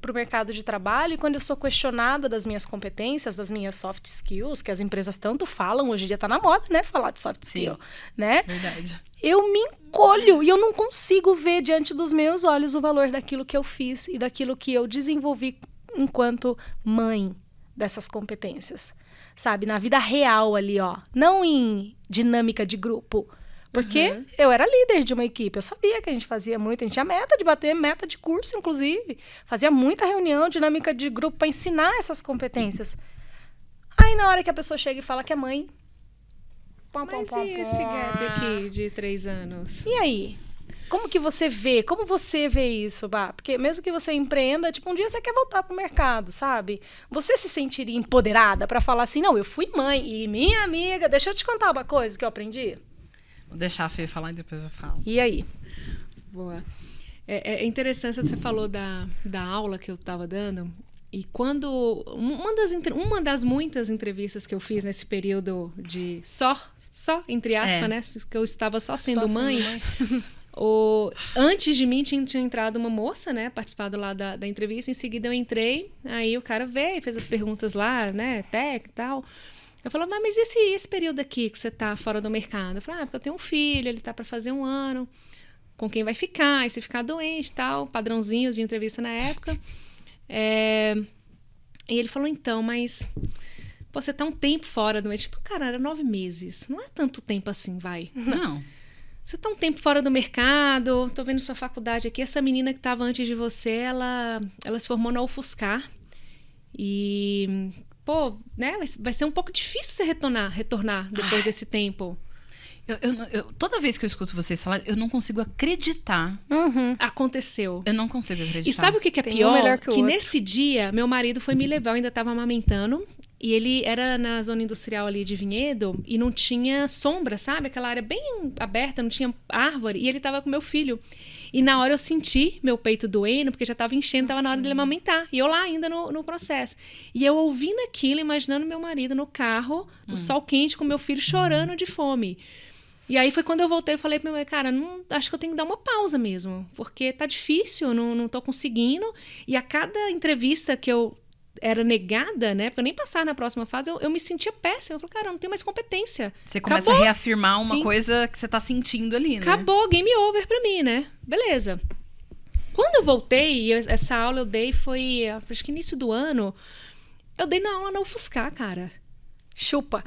pro mercado de trabalho e quando eu sou questionada das minhas competências, das minhas soft skills, que as empresas tanto falam, hoje em dia tá na moda, né? Falar de soft skill, né? Verdade. Eu me encolho e eu não consigo ver diante dos meus olhos o valor daquilo que eu fiz e daquilo que eu desenvolvi enquanto mãe dessas competências. Sabe? Na vida real ali, ó. Não em dinâmica de grupo. Porque eu era líder de uma equipe. Eu sabia que a gente fazia muito. A gente tinha meta de bater, meta de curso, inclusive. Fazia muita reunião, dinâmica de grupo para ensinar essas Aí, na hora que a pessoa chega e fala que é mãe... Mas e esse gap aqui de 3 anos? E aí? Como que você vê? Como você vê isso, Bá? Porque mesmo que você empreenda, tipo, um dia você quer voltar pro mercado, sabe? Você se sentiria empoderada para falar assim, não, eu fui mãe e minha amiga... Deixa eu te contar uma coisa que eu aprendi. Vou deixar a Fê falar e depois eu falo. E aí? Boa. É interessante, você falou da aula que eu estava dando. E quando... Uma das muitas entrevistas que eu fiz nesse período de só entre aspas, né? Que eu estava só sendo mãe. Antes de mim tinha entrado uma moça, né? Participado lá da entrevista. Em seguida eu entrei. Aí o cara veio, fez as perguntas lá, né? Técnico e tal. Eu falei, mas esse período aqui que você tá fora do mercado? Eu falei, porque eu tenho um filho, ele tá para fazer 1 ano. Com quem vai ficar? E se ficar doente e tal. Padrãozinhos de entrevista na época. E ele falou, então, mas... Pô, você tá um tempo fora do mercado. Tipo, cara, era 9 meses. Não é tanto tempo assim, vai. Não. Você tá um tempo fora do mercado, tô vendo sua faculdade aqui. Essa menina que estava antes de você, ela se formou na UFSCar. E, pô, né, vai ser um pouco difícil você retornar depois desse tempo. Toda vez que eu escuto vocês falarem, eu não consigo acreditar. Aconteceu. Eu não consigo acreditar. E sabe o que é pior? Que nesse dia, meu marido foi me levar, eu ainda estava amamentando. E ele era na zona industrial ali de Vinhedo e não tinha sombra, sabe? Aquela área bem aberta, não tinha árvore. E ele tava com meu filho. E na hora eu senti meu peito doendo, porque já tava enchendo, tava na hora dele amamentar. E eu lá ainda no processo. E eu ouvindo aquilo, imaginando meu marido no carro, no sol quente, com meu filho chorando de fome. E aí foi quando eu voltei e falei pro meu marido, cara, acho que eu tenho que dar uma pausa mesmo. Porque tá difícil, não tô conseguindo. E a cada entrevista que eu era negada, né? Porque eu nem passava na próxima fase, eu me sentia péssima. Eu falei, cara, eu não tenho mais competência. Você começa a reafirmar uma coisa que você tá sentindo ali, né? Acabou, game over pra mim, né? Beleza. Quando eu voltei, essa aula eu dei foi, acho que início do ano, eu dei na aula na UFSCar, cara. Chupa.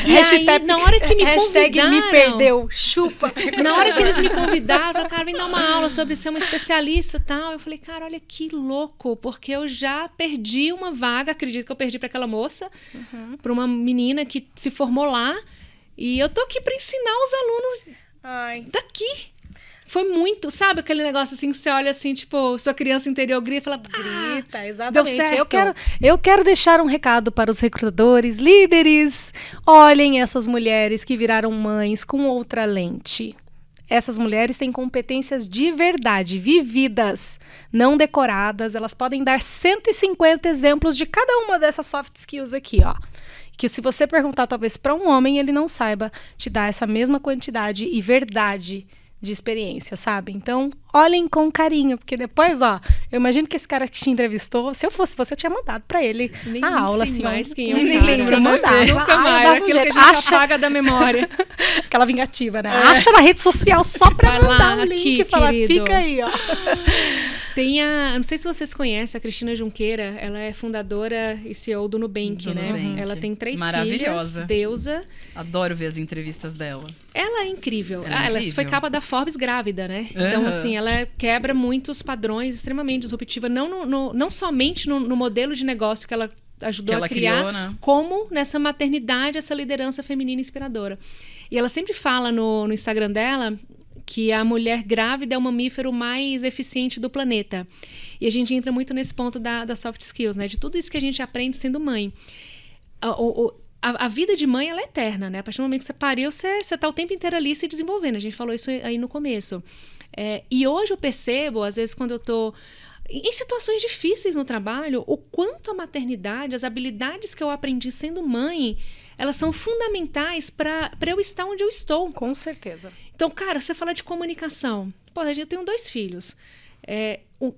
E aí, na hora que me convidaram... me perdeu, chupa. Na hora que eles me convidaram, falaram, cara, vem dar uma aula sobre ser uma especialista e tal. Eu falei, cara, olha que louco, porque eu já perdi uma vaga, acredito que eu perdi para aquela moça, para uma menina que se formou lá, e eu tô aqui para ensinar os alunos daqui. Foi muito, sabe aquele negócio assim que você olha assim, tipo, sua criança interior grita e fala, grita, exatamente. Deu certo. Eu quero deixar um recado para os recrutadores, líderes. Olhem essas mulheres que viraram mães com outra lente. Essas mulheres têm competências de verdade, vividas, não decoradas. Elas podem dar 150 exemplos de cada uma dessas soft skills aqui, ó. Que se você perguntar talvez para um homem, ele não saiba te dar essa mesma quantidade e verdade de experiência, sabe? Então, olhem com carinho, porque depois, ó, eu imagino que esse cara que te entrevistou, se eu fosse você, eu tinha mandado pra ele a aula, assim, mais quem eu nem lembro, nunca mais, aquilo que a gente apaga da memória. Aquela vingativa, né? Acha na rede social só pra mandar o link e falar, fica aí, ó. Não sei se vocês conhecem a Cristina Junqueira, ela é fundadora e CEO do Nubank, né? Nubank. Ela tem 3 Maravilhosa. filhas, deusa. Adoro ver as entrevistas dela. Ela é incrível. Ela incrível. foi capa da Forbes grávida, né? Então, assim, ela quebra muitos padrões, extremamente disruptiva, não somente no modelo de negócio que ela ajudou a criar, criou, né? como nessa maternidade, essa liderança feminina inspiradora. E ela sempre fala no Instagram dela que a mulher grávida é o mamífero mais eficiente do planeta. E a gente entra muito nesse ponto da soft skills, né? De tudo isso que a gente aprende sendo mãe. A vida de mãe, ela é eterna, né? A partir do momento que você pariu, você tá o tempo inteiro ali se desenvolvendo. A gente falou isso aí no começo. E hoje eu percebo, às vezes, quando eu tô em situações difíceis no trabalho, o quanto a maternidade, as habilidades que eu aprendi sendo mãe, elas são fundamentais para eu estar onde eu estou. Com certeza. Então, cara, você fala de comunicação. Pô, eu tenho 2 filhos.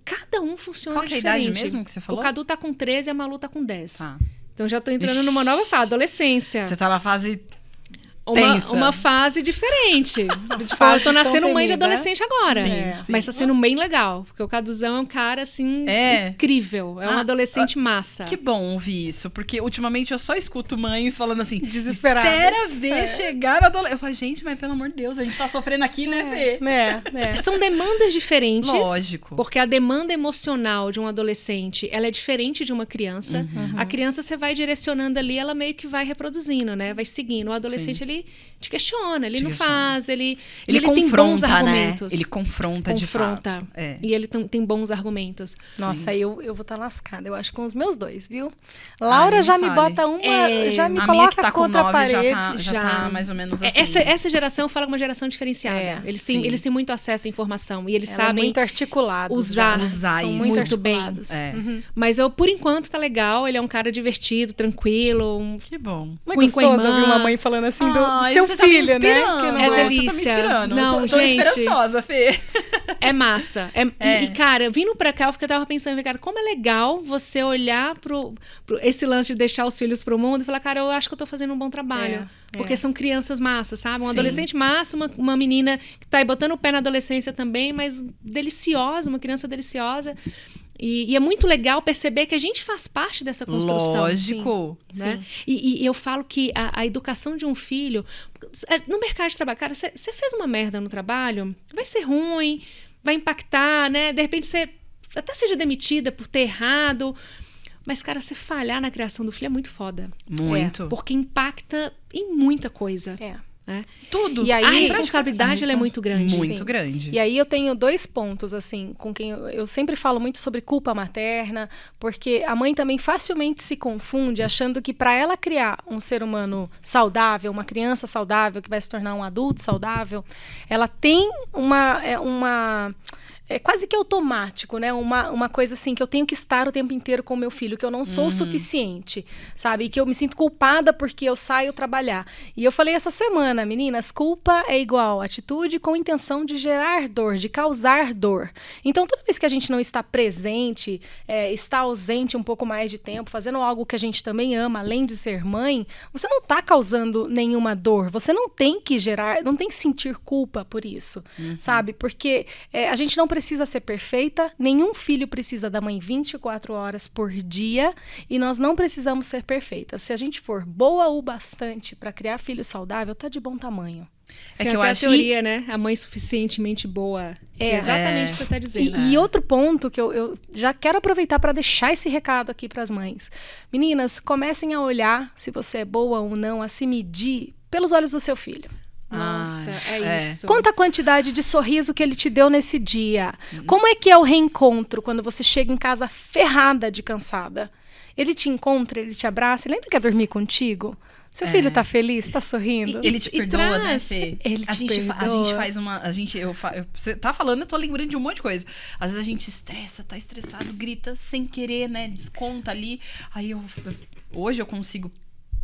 Cada um funciona diferente. Qual que é a idade mesmo que você falou? O Cadu tá com 13 e a Malu tá com 10. Ah. Então já tô entrando numa nova fase, adolescência. Você tá na fase uma fase diferente. Tipo, eu tô nascendo mãe de adolescente agora. Sim. Mas tá sendo bem legal. Porque o Caduzão é um cara, assim, incrível. É um adolescente massa. Que bom ouvir isso. Porque ultimamente eu só escuto mães falando assim, desesperada. Espera ver chegar na adolescência. Eu falo, gente, mas pelo amor de Deus, a gente tá sofrendo aqui, né, Fê? São demandas diferentes. Lógico. Porque a demanda emocional de um adolescente, ela é diferente de uma criança. A criança, você vai direcionando ali, ela meio que vai reproduzindo, né? Vai seguindo. O adolescente, ele te questiona, ele não faz, ele tem bons argumentos. Né? Ele confronta de fato. E ele tem bons argumentos. Nossa, aí eu vou estar lascada, eu acho, com os meus 2, viu? Laura já me bota uma, já me coloca tá contra a parede. Já tá mais ou menos assim. Essa geração fala uma geração diferenciada. Eles têm muito acesso à informação e eles sabem muito articulados, usar isso muito bem. Mas por enquanto tá legal, ele é um cara divertido, tranquilo. Que bom. Não é gostoso ouvir uma mãe falando assim Ai, seu você tá me filho, né? inspirando. Que não É gosta. delícia. Você tá me inspirando. Não, eu tô gente. esperançosa, Fê. É massa. É. E, cara, vindo pra cá, eu tava pensando, cara, como é legal você olhar pro esse lance de deixar os filhos pro mundo e falar, cara, eu acho que eu tô fazendo um bom trabalho. Porque são crianças massas, sabe? Um Sim. adolescente massa, uma menina que tá aí botando o pé na adolescência também, mas deliciosa, uma criança deliciosa. E é muito legal perceber que a gente faz parte dessa construção. Lógico. Né? E eu falo que a educação de um filho... No mercado de trabalho, cara, você fez uma merda no trabalho, vai ser ruim, vai impactar, né? De repente você até seja demitida por ter errado. Mas, cara, você falhar na criação do filho é muito foda. Muito. Porque impacta em muita coisa. Né? Tudo. E aí, A responsabilidade ela é muito grande. Muito Sim. grande. E aí eu tenho 2 pontos, assim, com quem eu sempre falo muito sobre culpa materna, porque a mãe também facilmente se confunde achando que para ela criar um ser humano saudável, uma criança saudável que vai se tornar um adulto saudável, ela tem é quase que automático, né? Uma coisa assim, que eu tenho que estar o tempo inteiro com o meu filho, que eu não sou o suficiente, sabe? E que eu me sinto culpada porque eu saio trabalhar. E eu falei essa semana, meninas, culpa é igual atitude com intenção de gerar dor, de causar dor. Então, toda vez que a gente não está presente, está ausente um pouco mais de tempo, fazendo algo que a gente também ama, além de ser mãe, você não está causando nenhuma dor. Você não tem que gerar, não tem que sentir culpa por isso, sabe? Porque a gente não precisa ser perfeita, nenhum filho precisa da mãe 24 horas por dia e nós não precisamos ser perfeitas. Se a gente for boa o bastante para criar filho saudável, tá de bom tamanho. É Tem que eu até acho a teoria, né? A mãe suficientemente boa. Exatamente o que você está dizendo. E outro ponto que eu já quero aproveitar para deixar esse recado aqui para as mães. Meninas, comecem a olhar se você é boa ou não, a se medir pelos olhos do seu filho. Nossa, isso. Quanta quantidade de sorriso que ele te deu nesse dia. Como é que é o reencontro quando você chega em casa ferrada de cansada? Ele te encontra, ele te abraça, ele ainda quer dormir contigo? Seu filho tá feliz, tá sorrindo? Ele te perdoa, né, Fê? Ele te perdoa. A gente faz uma... Você tá falando, eu tô lembrando de um monte de coisa. Às vezes a gente tá estressado, grita sem querer, né? Desconta ali. Aí hoje eu consigo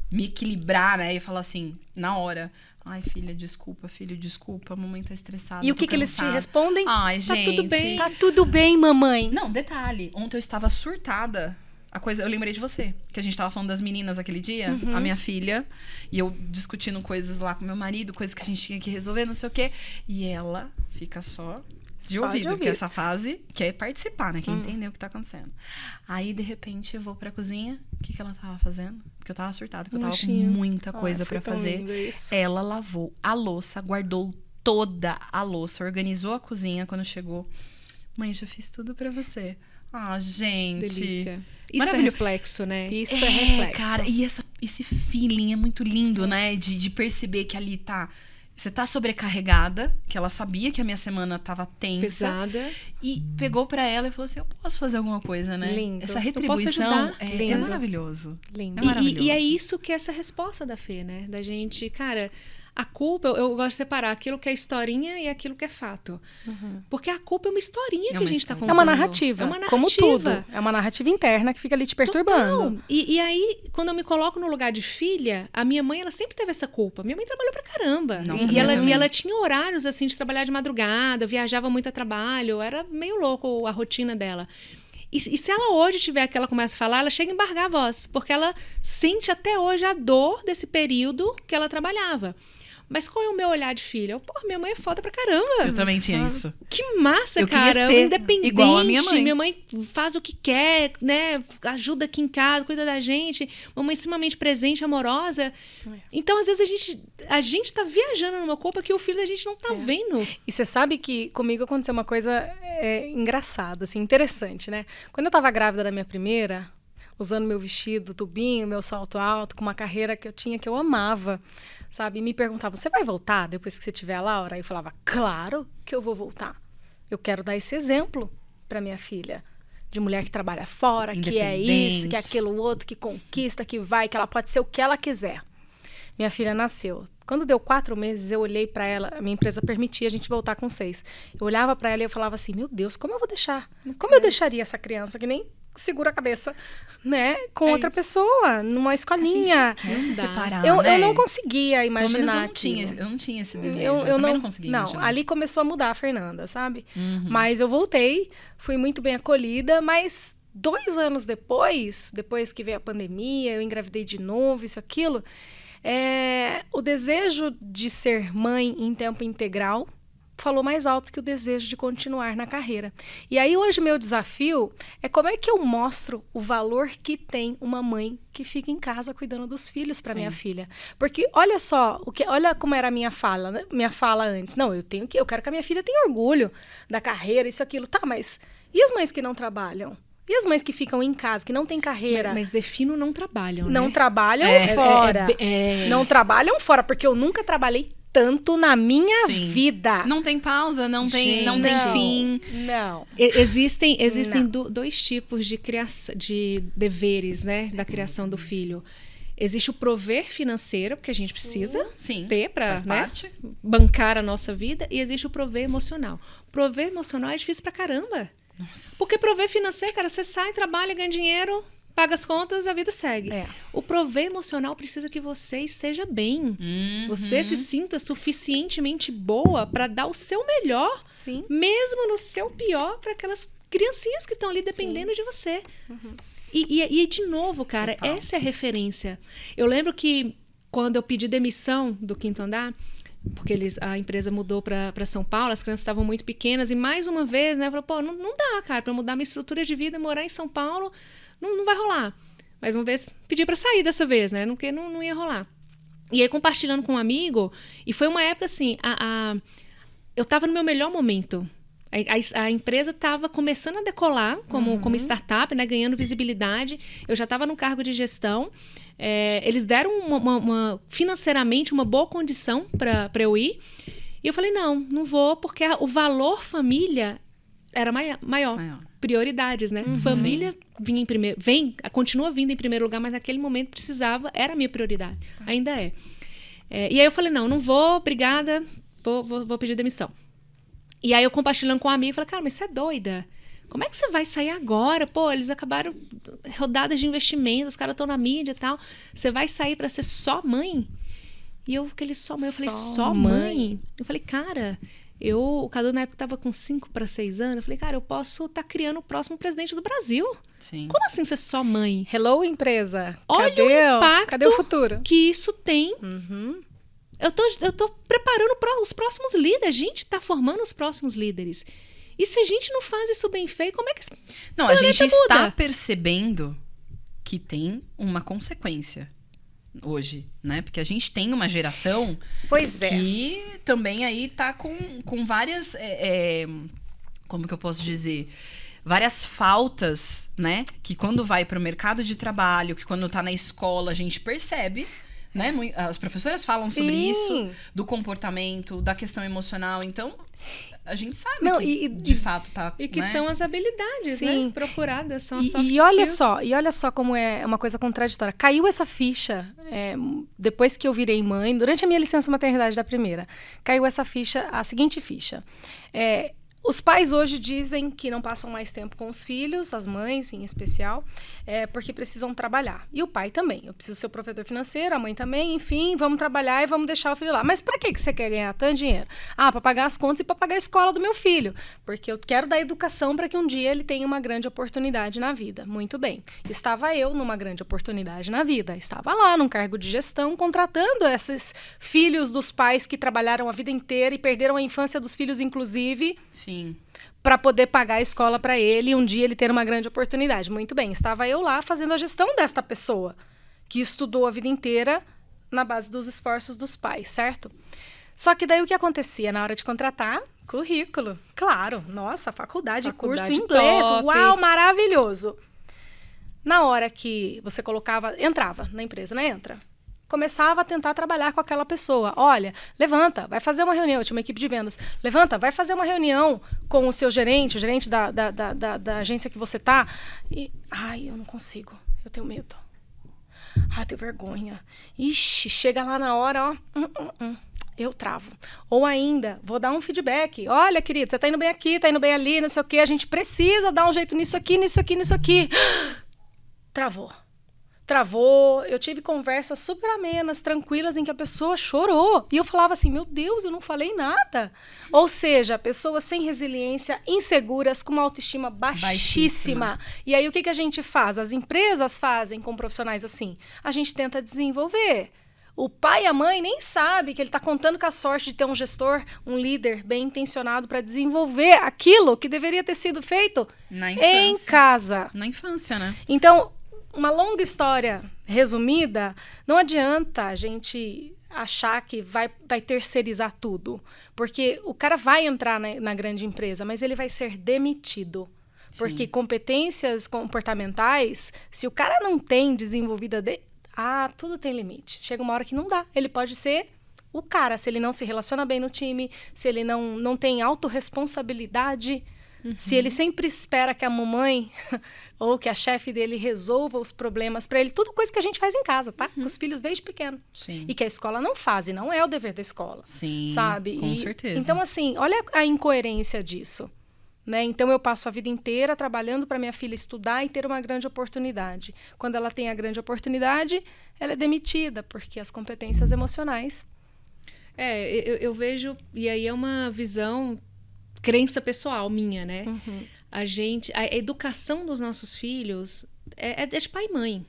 me equilibrar, né? E falar assim, na hora... Ai, filha, desculpa, filho, desculpa, a mamãe tá estressada. E o que eles te respondem? Ai, tá gente. tudo bem. Tá tudo bem, mamãe. Não, detalhe. Ontem eu estava surtada. Eu lembrei de você, que a gente tava falando das meninas aquele dia, a minha filha, e eu discutindo coisas lá com meu marido, coisas que a gente tinha que resolver, não sei o quê. E ela fica só de ouvido, que essa fase quer participar, né? Quer entender o que tá acontecendo. Aí, de repente, eu vou pra cozinha. O que ela tava fazendo? Porque eu tava surtada, porque eu tava com muita coisa pra fazer. Ela lavou a louça, guardou toda a louça, organizou a cozinha quando chegou. Mãe, já fiz tudo pra você. Ah, gente. Delícia. Isso é reflexo, né? Isso é reflexo. Cara, e esse feeling é muito lindo, né? De perceber que ali tá... Você tá sobrecarregada, que ela sabia que a minha semana tava tensa. Pesada. E pegou pra ela e falou assim, eu posso fazer alguma coisa, né? Lindo. Essa retribuição é maravilhoso. Lindo. É maravilhoso. E é isso que é essa resposta da Fê, né? Da gente, cara... A culpa, eu gosto de separar aquilo que é historinha e aquilo que é fato. Porque a culpa é uma historinha que a gente tá contando. É uma narrativa, É uma narrativa. como tudo. É uma narrativa interna que fica ali te perturbando. Total. E aí, quando eu me coloco no lugar de filha, a minha mãe, ela sempre teve essa culpa. Minha mãe trabalhou pra caramba. Nossa, E ela tinha horários, assim, de trabalhar de madrugada, viajava muito a trabalho, era meio louco a rotina dela. E se ela hoje tiver que ela começa a falar, ela chega a embargar a voz, porque ela sente até hoje a dor desse período que ela trabalhava. Mas qual é o meu olhar de filha? Minha mãe é foda pra caramba. Eu também tinha isso. Que massa, eu cara. Queria ser independente. Igual a minha mãe. Minha mãe faz o que quer, né? Ajuda aqui em casa, cuida da gente. Mamãe extremamente presente, amorosa. Então, às vezes, a gente tá viajando numa culpa que o filho da gente não tá vendo. E você sabe que comigo aconteceu uma coisa engraçada, assim, interessante, né? Quando eu tava grávida da minha primeira, usando meu vestido, tubinho, meu salto alto, com uma carreira que eu tinha, que eu amava, sabe? E me perguntavam, você vai voltar depois que você tiver a Laura? Aí eu falava, claro que eu vou voltar. Eu quero dar esse exemplo para minha filha. De mulher que trabalha fora, que é isso, que é aquilo outro, que conquista, que vai, que ela pode ser o que ela quiser. Minha filha nasceu. Quando deu 4 meses, eu olhei para ela, a minha empresa permitia a gente voltar com 6. Eu olhava para ela e eu falava assim, meu Deus, como eu vou deixar? Como eu deixaria essa criança que nem seguro a cabeça, né? Com outra pessoa, numa escolinha. Quer se separar, Eu né? não conseguia Pelo menos imaginar eu não tinha esse desejo. Eu também não conseguia imaginar. Não, ali começou a mudar a Fernanda, sabe? Mas eu voltei, fui muito bem acolhida, mas 2 anos depois que veio a pandemia, eu engravidei de novo, isso, aquilo, o desejo de ser mãe em tempo integral falou mais alto que o desejo de continuar na carreira. E aí hoje meu desafio é como é que eu mostro o valor que tem uma mãe que fica em casa cuidando dos filhos para minha filha. Porque olha só, olha como era a minha fala, né? Minha fala antes. Não, eu quero que a minha filha tenha orgulho da carreira, isso, aquilo. Tá, mas e as mães que não trabalham? E as mães que ficam em casa, que não têm carreira? Mas defino não trabalham, não né? Trabalham fora. Não trabalham fora, porque eu nunca trabalhei tanto na minha vida. Não tem pausa, não tem fim. Não. Existem dois tipos de criação, de deveres, né, da criação do filho. Existe o prover financeiro, porque a gente precisa ter para, né, bancar a nossa vida, e existe o prover emocional. Prover emocional é difícil pra caramba. Nossa. Porque prover financeiro, cara, você sai, trabalha, ganha dinheiro, paga as contas, a vida segue. O prover emocional precisa que você esteja bem. Você se sinta suficientemente boa para dar o seu melhor, mesmo no seu pior, para aquelas criancinhas que estão ali dependendo de você. E de novo, cara, essa é a referência. Eu lembro que quando eu pedi demissão do Quinto Andar, porque a empresa mudou para São Paulo, as crianças estavam muito pequenas, e mais uma vez, né, eu falei, pô, não dá, cara, para mudar minha estrutura de vida, morar em São Paulo, não vai rolar. Mais uma vez, pedi para sair dessa vez, né, porque não ia rolar. E aí, compartilhando com um amigo, e foi uma época assim, eu tava no meu melhor momento. A empresa estava começando a decolar como startup, né, ganhando visibilidade. Eu já estava no cargo de gestão. Eles deram financeiramente uma boa condição para eu ir. E eu falei, não vou, porque o valor família era maior. Prioridades, né? Família vinha em primeiro, continua vindo em primeiro lugar, mas naquele momento precisava, era a minha prioridade. Ainda é. E aí eu falei, não vou, obrigada, vou pedir demissão. E aí eu compartilhando com um amigo, falei, cara, mas você é doida? Como é que você vai sair agora? Pô, eles acabaram rodadas de investimento, os caras estão na mídia e tal. Você vai sair para ser só mãe? E eu, aquele só mãe, eu falei, só mãe? Eu falei, cara, o Cadu na época tava com 5 para 6 anos. Eu falei, cara, eu posso estar criando o próximo presidente do Brasil. Sim. Como assim ser só mãe? Hello, empresa. Olha o impacto cadê o futuro que isso tem. Eu tô preparando os próximos líderes. A gente tá formando os próximos líderes. E se a gente não faz isso bem feito, como é que... Não, a gente está percebendo que tem uma consequência hoje, né? Porque a gente tem uma geração que também aí tá com várias... como que eu posso dizer? Várias faltas, né? Que quando vai para o mercado de trabalho, que quando tá na escola, a gente percebe... Né? As professoras falam sobre isso, do comportamento, da questão emocional. Então, a gente sabe que de fato tá... E que são as habilidades, né? Procuradas, são as soft skills. E olha só como é uma coisa contraditória. Caiu essa ficha, depois que eu virei mãe, durante a minha licença maternidade da primeira, caiu essa ficha, a seguinte ficha. Os pais hoje dizem que não passam mais tempo com os filhos, as mães em especial, porque precisam trabalhar. E o pai também. Eu preciso ser o provedor financeiro, a mãe também, enfim, vamos trabalhar e vamos deixar o filho lá. Mas para que você quer ganhar tanto dinheiro? Para pagar as contas e para pagar a escola do meu filho. Porque eu quero dar educação para que um dia ele tenha uma grande oportunidade na vida. Muito bem. Estava eu numa grande oportunidade na vida. Estava lá num cargo de gestão, contratando esses filhos dos pais que trabalharam a vida inteira e perderam a infância dos filhos, inclusive... para poder pagar a escola para ele e um dia ele ter uma grande oportunidade. Muito bem, estava eu lá fazendo a gestão desta pessoa que estudou a vida inteira na base dos esforços dos pais, certo? Só que daí o que acontecia na hora de contratar? Currículo. Claro, nossa, faculdade curso em inglês, top. Uau, maravilhoso. Na hora que você entrava na empresa, né? Começava a tentar trabalhar com aquela pessoa. Olha, levanta, vai fazer uma reunião. Eu tinha uma equipe de vendas. Levanta, vai fazer uma reunião com o seu gerente, o gerente da agência que você tá. E, eu não consigo. Eu tenho medo. Eu tenho vergonha. Ixi, chega lá na hora, ó. eu travo. Ou ainda, vou dar um feedback. Olha, querido, você tá indo bem aqui, tá indo bem ali, não sei o quê. A gente precisa dar um jeito nisso aqui, nisso aqui, nisso aqui. Travou. Eu tive conversas super amenas, tranquilas, em que a pessoa chorou. E eu falava assim, meu Deus, eu não falei nada. Ou seja, pessoas sem resiliência, inseguras, com uma autoestima baixíssima. E aí, o que a gente faz? As empresas fazem com profissionais assim. A gente tenta desenvolver. O pai e a mãe nem sabem que ele está contando com a sorte de ter um gestor, um líder bem intencionado para desenvolver aquilo que deveria ter sido feito em casa. Na infância, né? Então, uma longa história resumida, não adianta a gente achar que vai terceirizar tudo. Porque o cara vai entrar na grande empresa, mas ele vai ser demitido. Porque competências comportamentais, se o cara não tem desenvolvida... tudo tem limite. Chega uma hora que não dá. Ele pode ser o cara, se ele não se relaciona bem no time, se ele não tem autorresponsabilidade, se ele sempre espera que a mamãe ou que a chefe dele resolva os problemas para ele. Tudo coisa que a gente faz em casa, tá? Com os filhos desde pequeno. Sim. E que a escola não faz, e não é o dever da escola. Sim, sabe? Com certeza. Então, assim, olha a incoerência disso. Né? Então, eu passo a vida inteira trabalhando para minha filha estudar e ter uma grande oportunidade. Quando ela tem a grande oportunidade, ela é demitida, porque as competências emocionais... Eu vejo, e aí é uma visão, crença pessoal minha, né? A educação dos nossos filhos é de pai e mãe.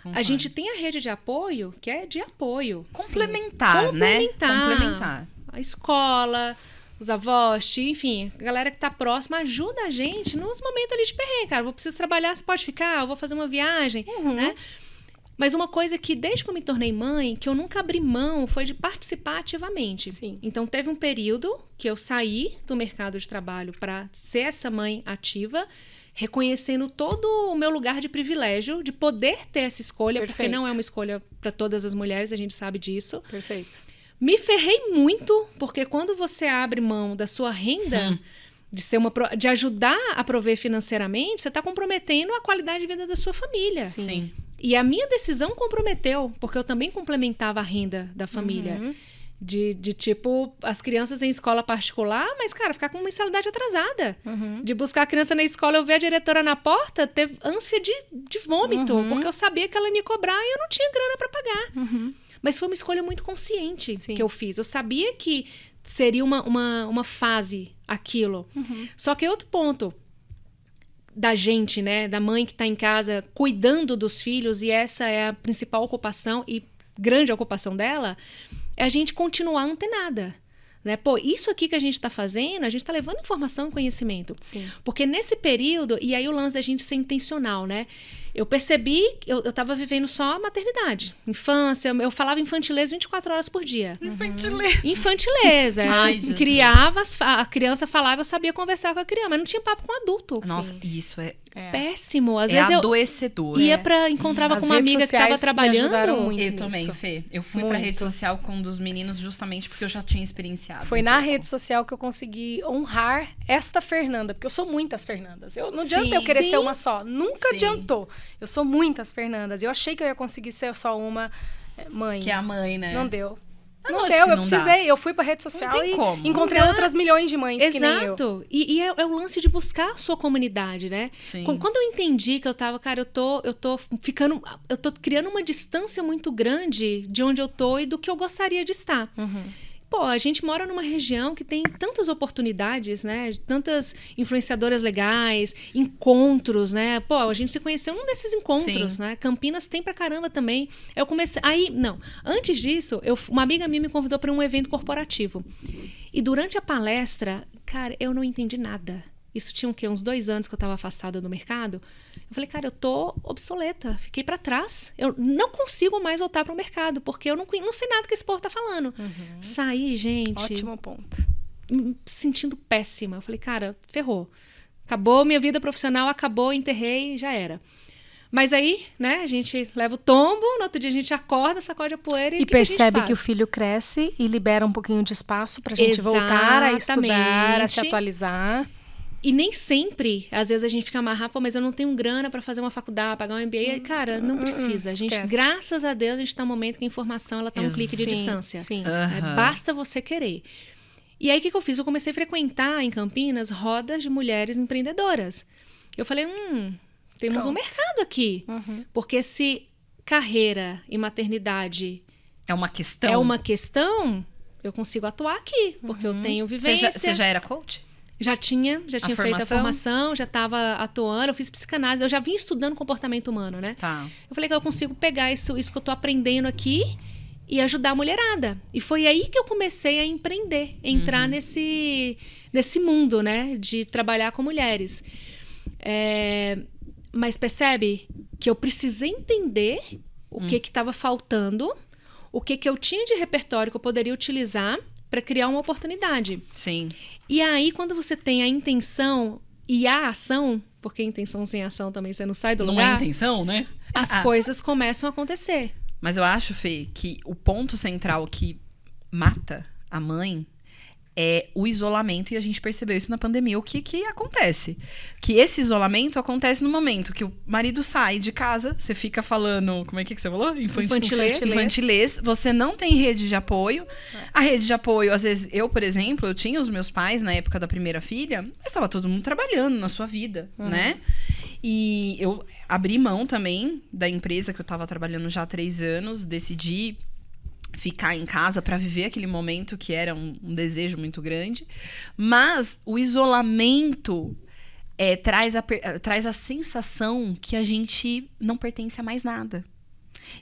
A gente tem a rede de apoio, que é de apoio. Complementar, né? Complementar. A escola... os avós, enfim, a galera que tá próxima ajuda a gente nos momentos ali de perrengue, cara. Vou precisar trabalhar, você pode ficar, eu vou fazer uma viagem, né? Mas uma coisa que, desde que eu me tornei mãe, que eu nunca abri mão, foi de participar ativamente. Sim. Então, teve um período que eu saí do mercado de trabalho para ser essa mãe ativa, reconhecendo todo o meu lugar de privilégio, de poder ter essa escolha, porque não é uma escolha para todas as mulheres, a gente sabe disso. Perfeito. Me ferrei muito, porque quando você abre mão da sua renda, de ajudar a prover financeiramente, você está comprometendo a qualidade de vida da sua família. Sim. E a minha decisão comprometeu, porque eu também complementava a renda da família. De tipo, as crianças em escola particular, mas, cara, ficar com mensalidade atrasada. De buscar a criança na escola, eu ver a diretora na porta, ter ânsia de vômito, porque eu sabia que ela ia me cobrar e eu não tinha grana para pagar. Mas foi uma escolha muito consciente que eu fiz. Eu sabia que seria uma fase aquilo. Só que outro ponto da gente, né? Da mãe que está em casa cuidando dos filhos, e essa é a principal ocupação e grande ocupação dela, é a gente continuar antenada. Né? Pô, isso aqui que a gente está fazendo, a gente está levando informação e conhecimento. Sim. Porque nesse período, e aí o lance da gente ser intencional, né? Eu percebi que eu estava vivendo só a maternidade, infância, eu falava infantileza 24 horas por dia. Infantileza. Ai, eu criava, a criança falava, eu sabia conversar com a criança, mas não tinha papo com adulto. Nossa, isso é péssimo. Às vezes adoecedor. Eu ia encontrava com uma amiga que estava trabalhando. Muito eu também, Fê. Eu fui pra rede social com um dos meninos justamente porque eu já tinha experienciado. Foi na rede social que eu consegui honrar esta Fernanda, porque eu sou muitas Fernandas. Não adianta eu querer ser uma só. Nunca adiantou. Eu sou muitas Fernandas. Eu achei que eu ia conseguir ser só uma mãe. Que é a mãe, né? Não deu. Não deu, eu precisei. Eu fui pra rede social e encontrei outras milhões de mães que nem eu. Exato. E é o lance de buscar a sua comunidade, né? Sim. Quando eu entendi que eu tava, cara, eu tô criando uma distância muito grande de onde eu tô e do que eu gostaria de estar. Pô, a gente mora numa região que tem tantas oportunidades, né? Tantas influenciadoras legais, encontros, né? Pô, a gente se conheceu num desses encontros, né? Campinas tem pra caramba também. Eu comecei... Antes disso, uma amiga minha me convidou para um evento corporativo. E durante a palestra, cara, eu não entendi nada. Isso tinha uns 2 anos que eu estava afastada do mercado. Eu falei, cara, eu tô obsoleta. Fiquei para trás. Eu não consigo mais voltar para o mercado, porque eu não sei nada que esse povo tá falando. Saí, gente... Ótimo ponto. Me sentindo péssima. Eu falei, cara, ferrou. Acabou minha vida profissional, acabou, enterrei, já era. Mas aí, né, a gente leva o tombo, no outro dia a gente acorda, sacode a poeira e percebe que o filho cresce e libera um pouquinho de espaço pra gente voltar a estudar, a se atualizar. E nem sempre, às vezes a gente fica amarrado, mas eu não tenho grana para fazer uma faculdade, pagar um MBA. Cara, não precisa. A gente, graças a Deus, a gente tá num momento que a informação ela tá um clique de distância. Sim. Basta você querer. E aí, o que eu fiz? Eu comecei a frequentar em Campinas rodas de mulheres empreendedoras. Eu falei, temos um mercado aqui. Porque se carreira e maternidade é uma questão, eu consigo atuar aqui. Porque eu tenho vivência. Você já era coach? Já tinha feito a formação, já estava atuando, eu fiz psicanálise, eu já vim estudando comportamento humano, né? Tá. Eu falei que eu consigo pegar isso que eu tô aprendendo aqui e ajudar a mulherada. E foi aí que eu comecei a empreender, entrar nesse mundo, né? De trabalhar com mulheres. Mas percebe que eu precisei entender o que estava faltando, o que eu tinha de repertório que eu poderia utilizar para criar uma oportunidade. Sim. E aí, quando você tem a intenção e a ação, porque intenção sem ação também você não sai do lugar. Não é intenção, né? As coisas começam a acontecer. Mas eu acho, Fê, que o ponto central que mata a mãe é o isolamento, e a gente percebeu isso na pandemia. O que acontece? Que esse isolamento acontece no momento que o marido sai de casa, você fica falando... Como é que você falou? Infantilês. Você não tem rede de apoio. A rede de apoio, às vezes, eu, por exemplo, eu tinha os meus pais na época da primeira filha, mas estava todo mundo trabalhando na sua vida, né? E eu abri mão também da empresa que eu estava trabalhando já há 3 anos, decidi ficar em casa para viver aquele momento que era um desejo muito grande. Mas o isolamento traz a sensação que a gente não pertence a mais nada.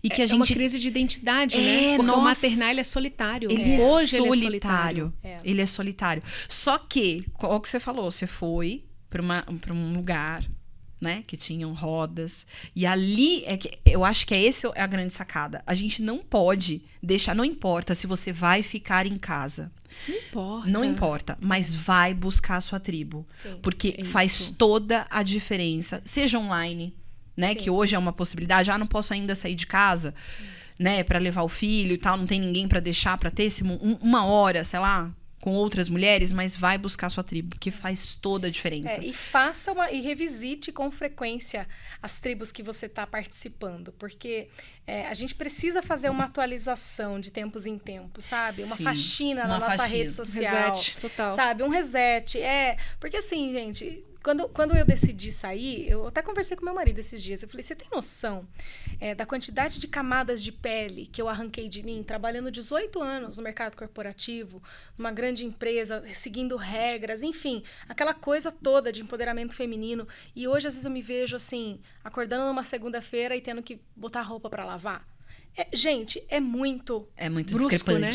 E que a gente... uma crise de identidade, né? Porque o maternal ele é solitário. Hoje ele é solitário. Ele é solitário. Só que, o que você falou, você foi para um lugar... né, que tinham rodas. E ali, eu acho que essa é a grande sacada. A gente não pode deixar... Não importa se você vai ficar em casa. Não importa. Mas vai buscar a sua tribo. Sim, porque faz toda a diferença. Seja online, né? Sim. Que hoje é uma possibilidade. Não posso ainda sair de casa, né? Para levar o filho e tal. Não tem ninguém para deixar, para ter uma hora, sei lá... com outras mulheres, mas vai buscar sua tribo, porque faz toda a diferença. E revisite com frequência as tribos que você está participando, porque a gente precisa fazer uma atualização de tempos em tempos, sabe? Uma faxina na nossa rede social. Reset, total. Sabe? Um reset. Porque assim, gente... Quando eu decidi sair, eu até conversei com meu marido esses dias. Eu falei, você tem noção da quantidade de camadas de pele que eu arranquei de mim, trabalhando 18 anos no mercado corporativo, numa grande empresa, seguindo regras, enfim, aquela coisa toda de empoderamento feminino. E hoje, às vezes, eu me vejo assim, acordando numa segunda-feira e tendo que botar roupa para lavar. Gente, é muito brusco, né?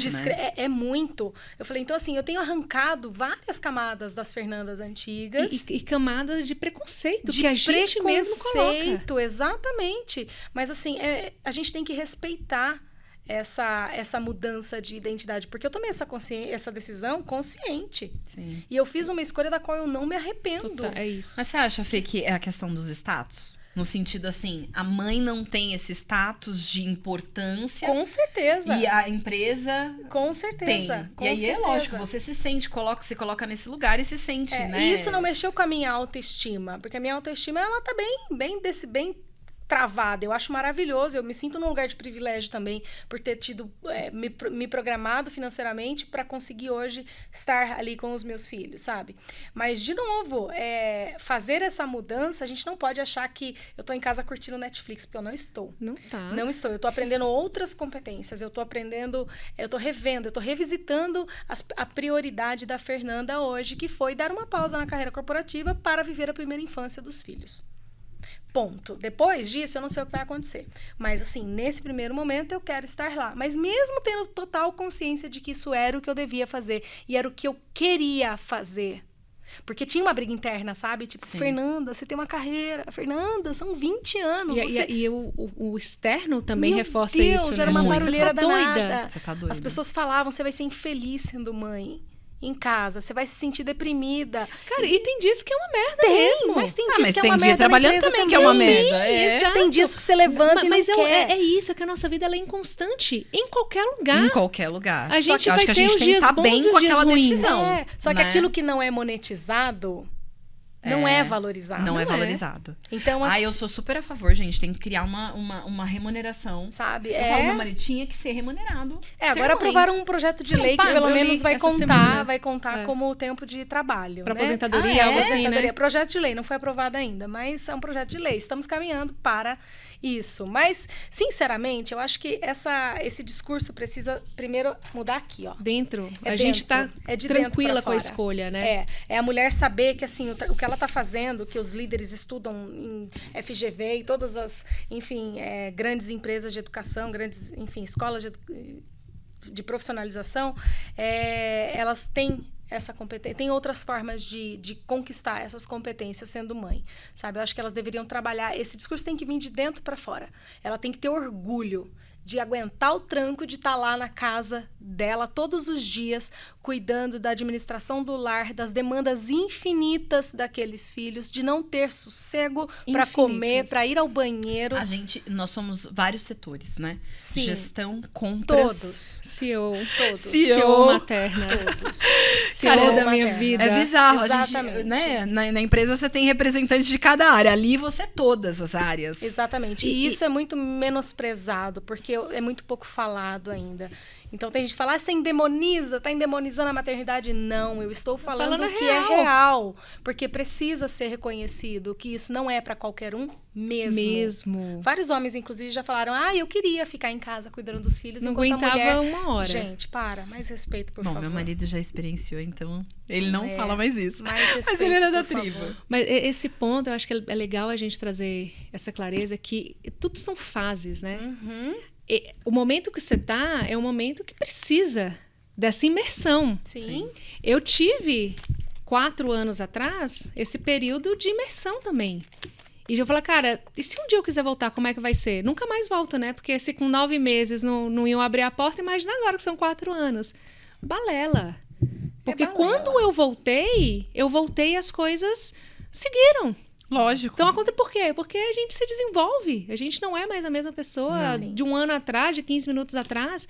É muito. Eu falei, então assim, eu tenho arrancado várias camadas das Fernandas antigas. E camadas de preconceito, que a gente mesmo coloca. Exatamente. Mas assim, a gente tem que respeitar essa mudança de identidade. Porque eu tomei essa decisão consciente. Sim. E eu fiz uma escolha da qual eu não me arrependo. Total, é isso. Mas você acha, Fê, que é a questão dos status? No sentido assim, a mãe não tem esse status de importância. Com certeza. E a empresa com certeza. Tem. Com e aí certeza. É lógico, você se sente, se coloca nesse lugar e se sente, né? E isso não mexeu com a minha autoestima. Porque a minha autoestima, ela tá bem travada. Eu acho maravilhoso. Eu me sinto num lugar de privilégio também por ter tido me programado financeiramente para conseguir hoje estar ali com os meus filhos, sabe? Mas, de novo, fazer essa mudança, a gente não pode achar que eu tô em casa curtindo Netflix, porque eu não estou. Não tá. Não estou. Eu tô aprendendo outras competências. Eu tô aprendendo, eu tô revendo, eu tô revisitando a prioridade da Fernanda hoje, que foi dar uma pausa na carreira corporativa para viver a primeira infância dos filhos. Ponto. Depois disso, eu não sei o que vai acontecer. Mas, assim, nesse primeiro momento, eu quero estar lá. Mas mesmo tendo total consciência de que isso era o que eu devia fazer e era o que eu queria fazer. Porque tinha uma briga interna, sabe? Tipo, sim. Fernanda, você tem uma carreira. Fernanda, são 20 anos. E o externo também Meu reforça Deus, isso, né? Era uma barulheira danada. Você tá doida. As pessoas falavam, você vai ser infeliz sendo mãe. Em casa, você vai se sentir deprimida. Cara, e tem dias que é uma merda mesmo. Mas tem dias que é uma merda. Mas tem dia trabalhando também que é uma merda. Exato. Tem dias que você levanta e não quer. É isso, é que a nossa vida ela é inconstante. Em qualquer lugar. Em qualquer lugar. A gente acho que a gente tem que estar bem com aquela decisão. Só que aquilo que não é monetizado não é valorizado. Não é valorizado. Então, assim, eu sou super a favor, gente. Tem que criar uma remuneração. sabe? Eu falo, meu marido tinha que ser remunerado. Agora aprovaram um projeto de Você não lei que paga? pelo Eu li menos vai essa semana. contar como tempo de trabalho. Pra né? aposentadoria, algo assim, aposentadoria. né? Projeto de lei, não foi aprovado ainda, mas é um projeto de lei. Estamos caminhando para isso. Mas, sinceramente, eu acho que esse discurso precisa primeiro mudar aqui, ó. Dentro. É A gente tá dentro, é de dentro tranquila pra com a fora. escolha, né? É a mulher saber que, assim, o que ela está fazendo, que os líderes estudam em FGV e todas as, enfim, grandes empresas de educação, grandes, enfim, escolas de profissionalização, elas têm essa competência, tem outras formas de conquistar essas competências sendo mãe, sabe? Eu acho que elas deveriam trabalhar, esse discurso tem que vir de dentro para fora. Ela tem que ter orgulho de aguentar o tranco de estar lá na casa dela todos os dias, cuidando da administração do lar, das demandas infinitas daqueles filhos, de não ter sossego para comer, para ir ao banheiro. Nós somos vários setores, né? Sim. Gestão, compras. Todos. CEO. Todos. CEO materna. Todos. CEO da minha materna. vida. É bizarro. Exatamente. A gente, né? Na empresa você tem representantes de cada área. Ali você é todas as áreas. Exatamente. E isso é muito menosprezado, porque é muito pouco falado ainda. Então tem gente que fala, você endemoniza, tá endemonizando a maternidade. Não, eu estou falando que é real. Porque precisa ser reconhecido que isso não é para qualquer um mesmo. Vários homens, inclusive, já falaram, eu queria ficar em casa cuidando dos filhos. Não enquanto aguentava a mulher... uma hora. Gente, mais respeito, por favor. Meu marido já experienciou, então ele não fala mais isso. Mas ele era da tribo. Mas esse ponto, eu acho que é legal a gente trazer essa clareza que tudo são fases, né? Uhum. O momento que você tá é um momento que precisa dessa imersão. Sim. Eu tive 4 anos atrás esse período de imersão também. E eu falei, cara, e se um dia eu quiser voltar, como é que vai ser? Nunca mais volto, né? Porque se com 9 meses não iam abrir a porta, imagina agora que são 4 anos. Balela. Porque quando eu voltei e as coisas seguiram. Lógico. Então, acontece por quê? Porque a gente se desenvolve. A gente não é mais a mesma pessoa de um ano atrás, de 15 minutos atrás.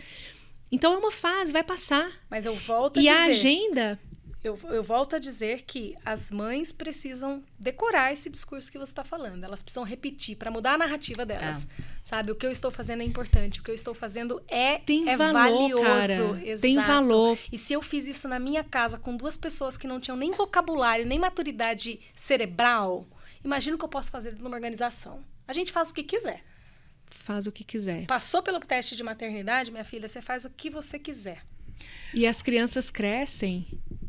Então, é uma fase, vai passar. Mas eu volto a dizer... dizer... E a agenda... Eu volto a dizer que as mães precisam decorar esse discurso que você está falando. Elas precisam repetir para mudar a narrativa delas. Sabe? O que eu estou fazendo é importante. O que eu estou fazendo é valor, valioso. Cara. Exato. Tem valor. E se eu fiz isso na minha casa com 2 pessoas que não tinham nem vocabulário, nem maturidade cerebral, imagina o que eu posso fazer numa organização. A gente faz o que quiser. Faz o que quiser. Passou pelo teste de maternidade, minha filha, você faz o que você quiser. E as crianças crescem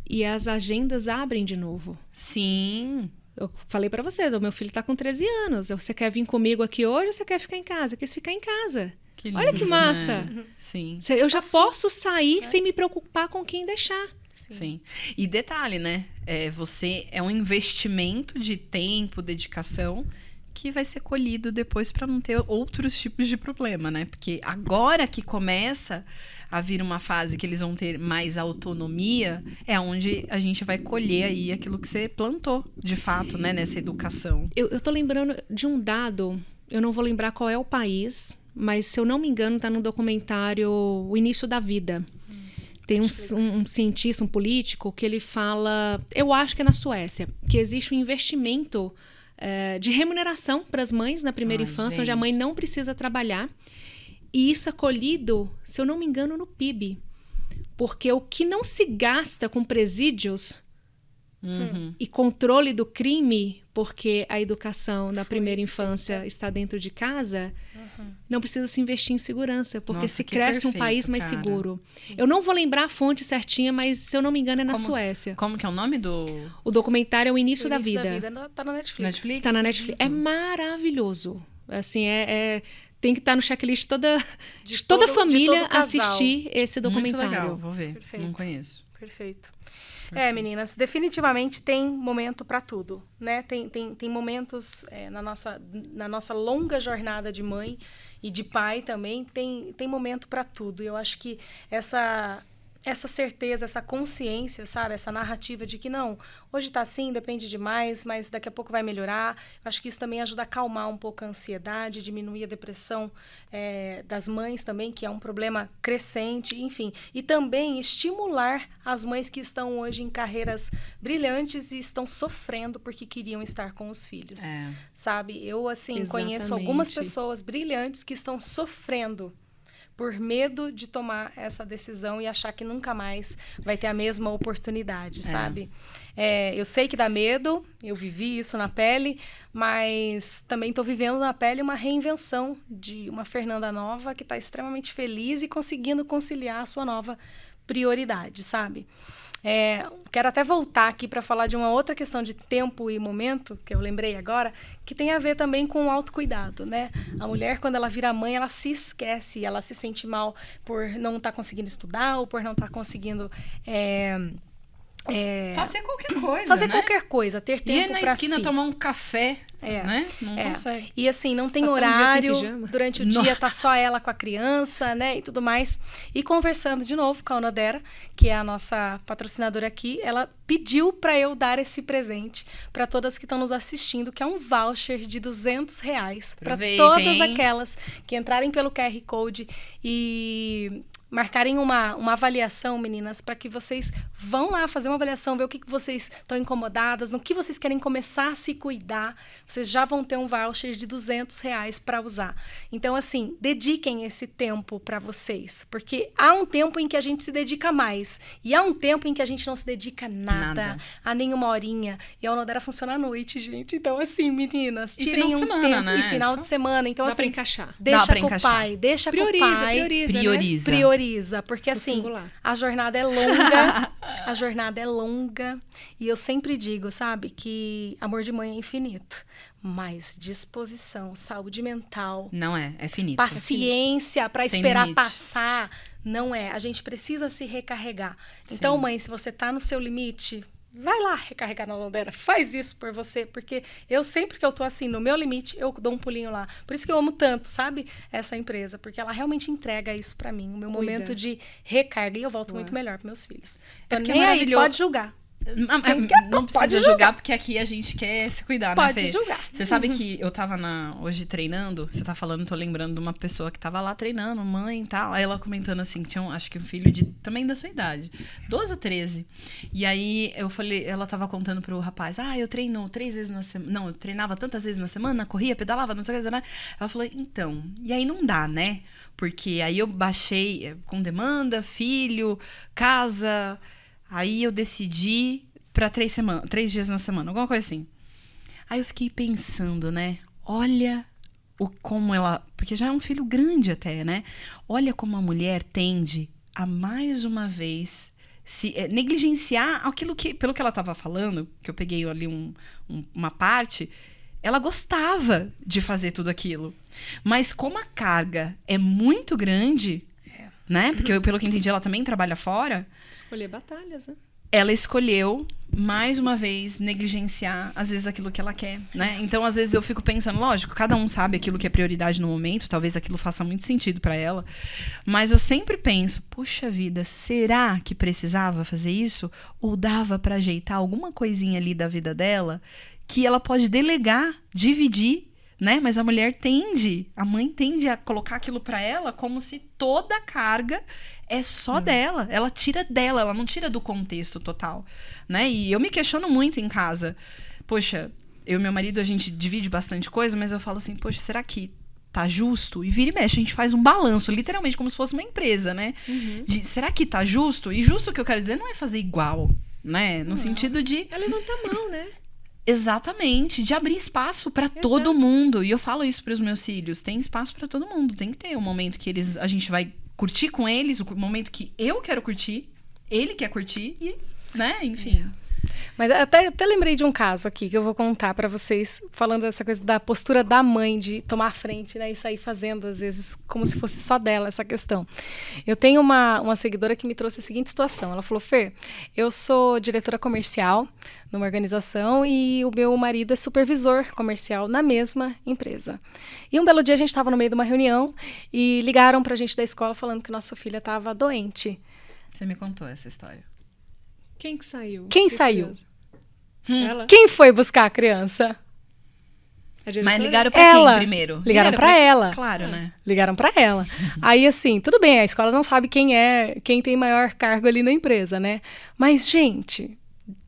e as agendas abrem de novo. Sim. Eu falei pra vocês, o meu filho tá com 13 anos. Você quer vir comigo aqui hoje ou você quer ficar em casa? Quis ficar em casa. Que lindo, olha que massa. Né? Sim. Eu já posso sair sem me preocupar com quem deixar. Sim. E detalhe, né? Você é um investimento de tempo, dedicação, que vai ser colhido depois para não ter outros tipos de problema, né? Porque agora que começa a vir uma fase que eles vão ter mais autonomia, é onde a gente vai colher aí aquilo que você plantou, de fato, né? Nessa educação. Eu tô lembrando de um dado, eu não vou lembrar qual é o país, mas se eu não me engano tá no documentário O Início da Vida. Tem um cientista, um político, que ele fala, eu acho que é na Suécia, que existe um investimento de remuneração para as mães na primeira infância, onde a mãe não precisa trabalhar. E isso é colhido, se eu não me engano, no PIB. Porque o que não se gasta com presídios e controle do crime, porque a educação da primeira infância está dentro de casa, não precisa se investir em segurança, porque se cresce um país mais seguro. Sim. Eu não vou lembrar a fonte certinha, mas se eu não me engano é na Suécia. Como que é o nome do... O documentário é O Início da Vida. Tá na Netflix. Tá na Netflix. É maravilhoso. Assim, tem que estar no checklist toda família assistir esse documentário. Muito legal, vou ver. Perfeito. Não conheço. Perfeito. Meninas, definitivamente tem momento para tudo, né? Tem momentos na nossa longa jornada de mãe e de pai também, tem momento para tudo. E eu acho que essa certeza, essa consciência, sabe? Essa narrativa de que não, hoje tá assim, depende demais, mas daqui a pouco vai melhorar. Acho que isso também ajuda a acalmar um pouco a ansiedade, diminuir a depressão das mães também, que é um problema crescente, enfim. E também estimular as mães que estão hoje em carreiras brilhantes e estão sofrendo porque queriam estar com os filhos, sabe? Eu, assim, conheço algumas pessoas brilhantes que estão sofrendo por medo de tomar essa decisão e achar que nunca mais vai ter a mesma oportunidade, sabe? Eu sei que dá medo, eu vivi isso na pele, mas também estou vivendo na pele uma reinvenção de uma Fernanda nova que está extremamente feliz e conseguindo conciliar a sua nova prioridade, sabe? Quero até voltar aqui para falar de uma outra questão de tempo e momento, que eu lembrei agora, que tem a ver também com o autocuidado, né? A mulher, quando ela vira mãe, ela se esquece, ela se sente mal por não estar conseguindo estudar ou por não estar conseguindo... fazer qualquer coisa, fazer né? qualquer coisa, ter tempo Ir pra na esquina si. tomar um café, né? Não consegue. E assim, não tem Passar um dia sem horário, pijama. durante o dia tá só ela com a criança, né, e tudo mais. E conversando de novo com a Onodera, que é a nossa patrocinadora aqui, ela pediu para eu dar esse presente para todas que estão nos assistindo, que é um voucher de R$200 para todas aquelas que entrarem pelo QR Code e marcarem uma avaliação, meninas, para que vocês vão lá fazer uma avaliação, ver o que vocês estão incomodadas, no que vocês querem começar a se cuidar. Vocês já vão ter um voucher de R$200 para usar. Então, assim, dediquem esse tempo para vocês, porque há um tempo em que a gente se dedica mais e há um tempo em que a gente não se dedica nada. A nenhuma horinha. E a Onodera funciona à noite, gente. Então, assim, meninas, tirem um tempo. Né? E final de semana. Então, Dá assim, pra encaixar. deixa com o pai, deixa com o pai. Prioriza, porque assim, a jornada é longa, e eu sempre digo, sabe, que amor de mãe é infinito, mas disposição, saúde mental, não é finito. Paciência para esperar passar, não é. A gente precisa se recarregar. Então, mãe, se você tá no seu limite, vai lá recarregar na Onodera, faz isso por você, porque eu sempre que eu tô assim, no meu limite, eu dou um pulinho lá. Por isso que eu amo tanto, sabe, essa empresa, porque ela realmente entrega isso pra mim, o meu momento de recarga, e eu volto muito melhor pros meus filhos. Então, nem aí, pode julgar. Não precisa julgar, porque aqui a gente quer se cuidar, né, Fê? Pode julgar. Você sabe que eu tava hoje treinando, você tá falando, tô lembrando de uma pessoa que tava lá treinando, mãe e tal, aí ela comentando assim, que tinha acho que um filho também da sua idade, 12 ou 13. E aí eu falei, ela tava contando pro rapaz, eu treino 3 vezes na semana, não, eu treinava tantas vezes na semana, corria, pedalava, não sei o que, né? Ela falou, então, e aí não dá, né? Porque aí eu baixei com demanda, filho, casa... Aí eu decidi pra 3 dias na semana, alguma coisa assim. Aí eu fiquei pensando, né? Olha como ela... Porque já é um filho grande até, né? Olha como a mulher tende a, mais uma vez, negligenciar aquilo que... Pelo que ela estava falando, que eu peguei ali uma parte... Ela gostava de fazer tudo aquilo. Mas como a carga é muito grande... né? Porque, pelo que entendi, ela também trabalha fora. Escolher batalhas, né? Ela escolheu, mais uma vez, negligenciar, às vezes, aquilo que ela quer, né? Então, às vezes, eu fico pensando, lógico, cada um sabe aquilo que é prioridade no momento, talvez aquilo faça muito sentido pra ela, mas eu sempre penso, puxa vida, será que precisava fazer isso? Ou dava pra ajeitar alguma coisinha ali da vida dela que ela pode delegar, dividir, né? Mas a mãe tende a colocar aquilo pra ela como se toda a carga é só dela. Ela tira dela, ela não tira do contexto total, né? E eu me questiono muito em casa. Poxa, eu e meu marido, a gente divide bastante coisa, mas eu falo assim, poxa, será que tá justo? E vira e mexe, a gente faz um balanço, literalmente como se fosse uma empresa, né? Será que tá justo? E justo o que eu quero dizer não é fazer igual, né? No sentido de... É levantar a mão, né? Exatamente, de abrir espaço para todo mundo. E eu falo isso para os meus filhos, tem espaço para todo mundo, tem que ter um momento que a gente vai curtir com eles, o momento que eu quero curtir, ele quer curtir e, né, enfim. Mas até lembrei de um caso aqui que eu vou contar para vocês, falando dessa coisa da postura da mãe de tomar a frente, né, e sair fazendo, às vezes, como se fosse só dela essa questão. Eu tenho uma seguidora que me trouxe a seguinte situação. Ela falou, Fer, eu sou diretora comercial numa organização e o meu marido é supervisor comercial na mesma empresa. E um belo dia a gente estava no meio de uma reunião e ligaram pra gente da escola falando que nossa filha estava doente. Você me contou essa história. Quem que saiu? Quem saiu? Ela? Quem foi buscar a criança? A diretora? Mas ligaram pra Ela. quem primeiro? Ligaram pra ela. Claro, né? Ligaram pra ela. Aí, assim, tudo bem, a escola não sabe quem tem maior cargo ali na empresa, né? Mas, gente,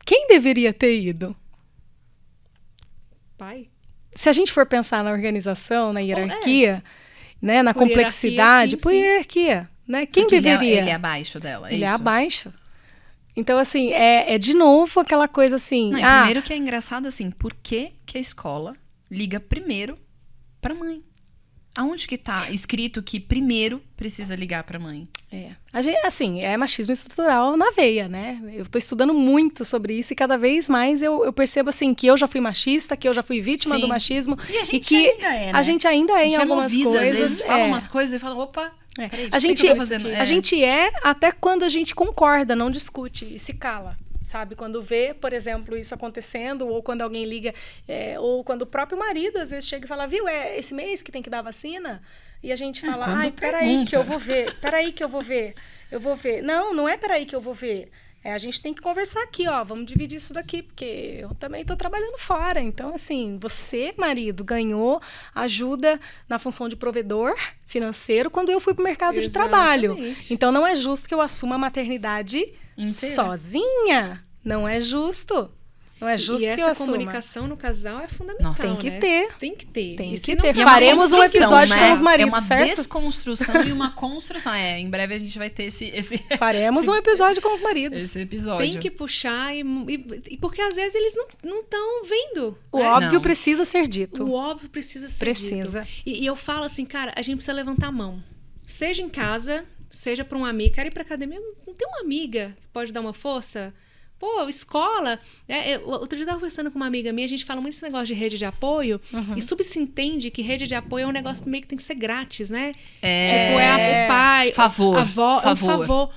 quem deveria ter ido? Pai? Se a gente for pensar na organização, na hierarquia, né, na Por complexidade, hierarquia, por sim. hierarquia, né? Quem Porque deveria? Ele é abaixo dela, Ele é isso? abaixo. Então, assim, é de novo aquela coisa assim... Não, e primeiro que é engraçado, assim, por que que a escola liga primeiro pra mãe? Aonde que tá escrito que primeiro precisa ligar pra mãe? A gente, assim, é machismo estrutural na veia, né? Eu tô estudando muito sobre isso e cada vez mais eu percebo, assim, que eu já fui machista, que eu já fui vítima Sim. do machismo. E a gente que ainda é, né? a gente ainda é em algumas movida, coisas. às vezes fala umas coisas e fala, opa, É. peraí, A o que gente, que eu tô fazendo? a gente é até quando a gente concorda, não discute e se cala. Sabe, quando vê, por exemplo, isso acontecendo, ou quando alguém liga, ou quando o próprio marido às vezes chega e fala, viu, é esse mês que tem que dar vacina? E a gente fala, quando ai, peraí pergunta. que eu vou ver, peraí que eu vou ver, eu vou ver. Não é peraí que eu vou ver. A gente tem que conversar aqui, ó, vamos dividir isso daqui, porque eu também tô trabalhando fora. Então, assim, você, marido, ganhou ajuda na função de provedor financeiro quando eu fui pro mercado de trabalho. Exatamente. Então, não é justo que eu assuma a maternidade Inteira. sozinha. Não é justo. Não é justo E que eu essa assuma. comunicação no casal é fundamental, Nossa. Tem que né? ter. Tem que ter. Tem E que se não ter. tem- Faremos um construção, episódio com os maridos, É uma certo? desconstrução e uma construção. Em breve a gente vai ter esse Faremos um episódio com os maridos. episódio. Tem que puxar, e porque às vezes eles não estão vendo. O né? óbvio Não. precisa ser dito. O óbvio precisa ser Precisa. dito. E eu falo assim, cara, a gente precisa levantar a mão. Seja em casa, seja para um amigo. Quero ir para academia, não tem uma amiga que pode dar uma força? Pô, escola... outro dia eu tava conversando com uma amiga minha, a gente fala muito esse negócio de rede de apoio, e subentende que rede de apoio é um negócio meio que tem que ser grátis, né? Tipo, o pai, Favor, a avó, favor. é um favor.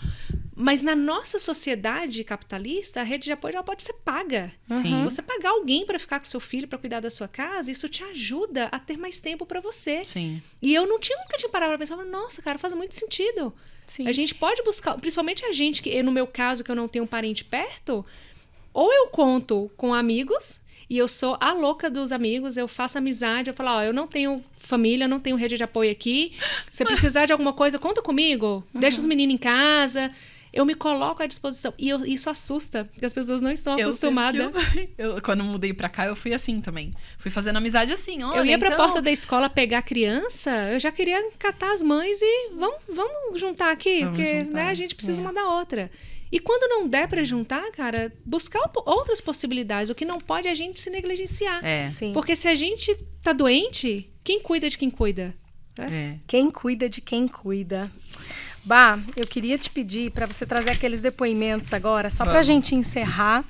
Mas na nossa sociedade capitalista, a rede de apoio já pode ser paga. Sim. Você pagar alguém para ficar com seu filho, para cuidar da sua casa, isso te ajuda a ter mais tempo para você. Sim. E eu nunca tinha parado pra pensar, nossa, cara, faz muito sentido. Sim. A gente pode buscar, principalmente a gente, que no meu caso, que eu não tenho um parente perto, ou eu conto com amigos, e eu sou a louca dos amigos, eu faço amizade, eu falo, ó, eu não tenho família, eu não tenho rede de apoio aqui, se precisar de alguma coisa, conta comigo, deixa os meninos em casa, eu me coloco à disposição. E isso assusta, porque as pessoas não estão acostumadas. Eu, quando mudei pra cá, eu fui assim também. Fui fazendo amizade assim, olha, Eu ia pra então... porta da escola pegar a criança, eu já queria catar as mães e vamos juntar aqui, Vamos porque juntar. né, a gente precisa uma da outra. E quando não der pra juntar, cara, buscar outras possibilidades. O que não pode é a gente se negligenciar. Sim. Porque se a gente tá doente, quem cuida de quem cuida? Quem cuida de quem cuida. Bah, eu queria te pedir para você trazer aqueles depoimentos agora, só pra gente encerrar.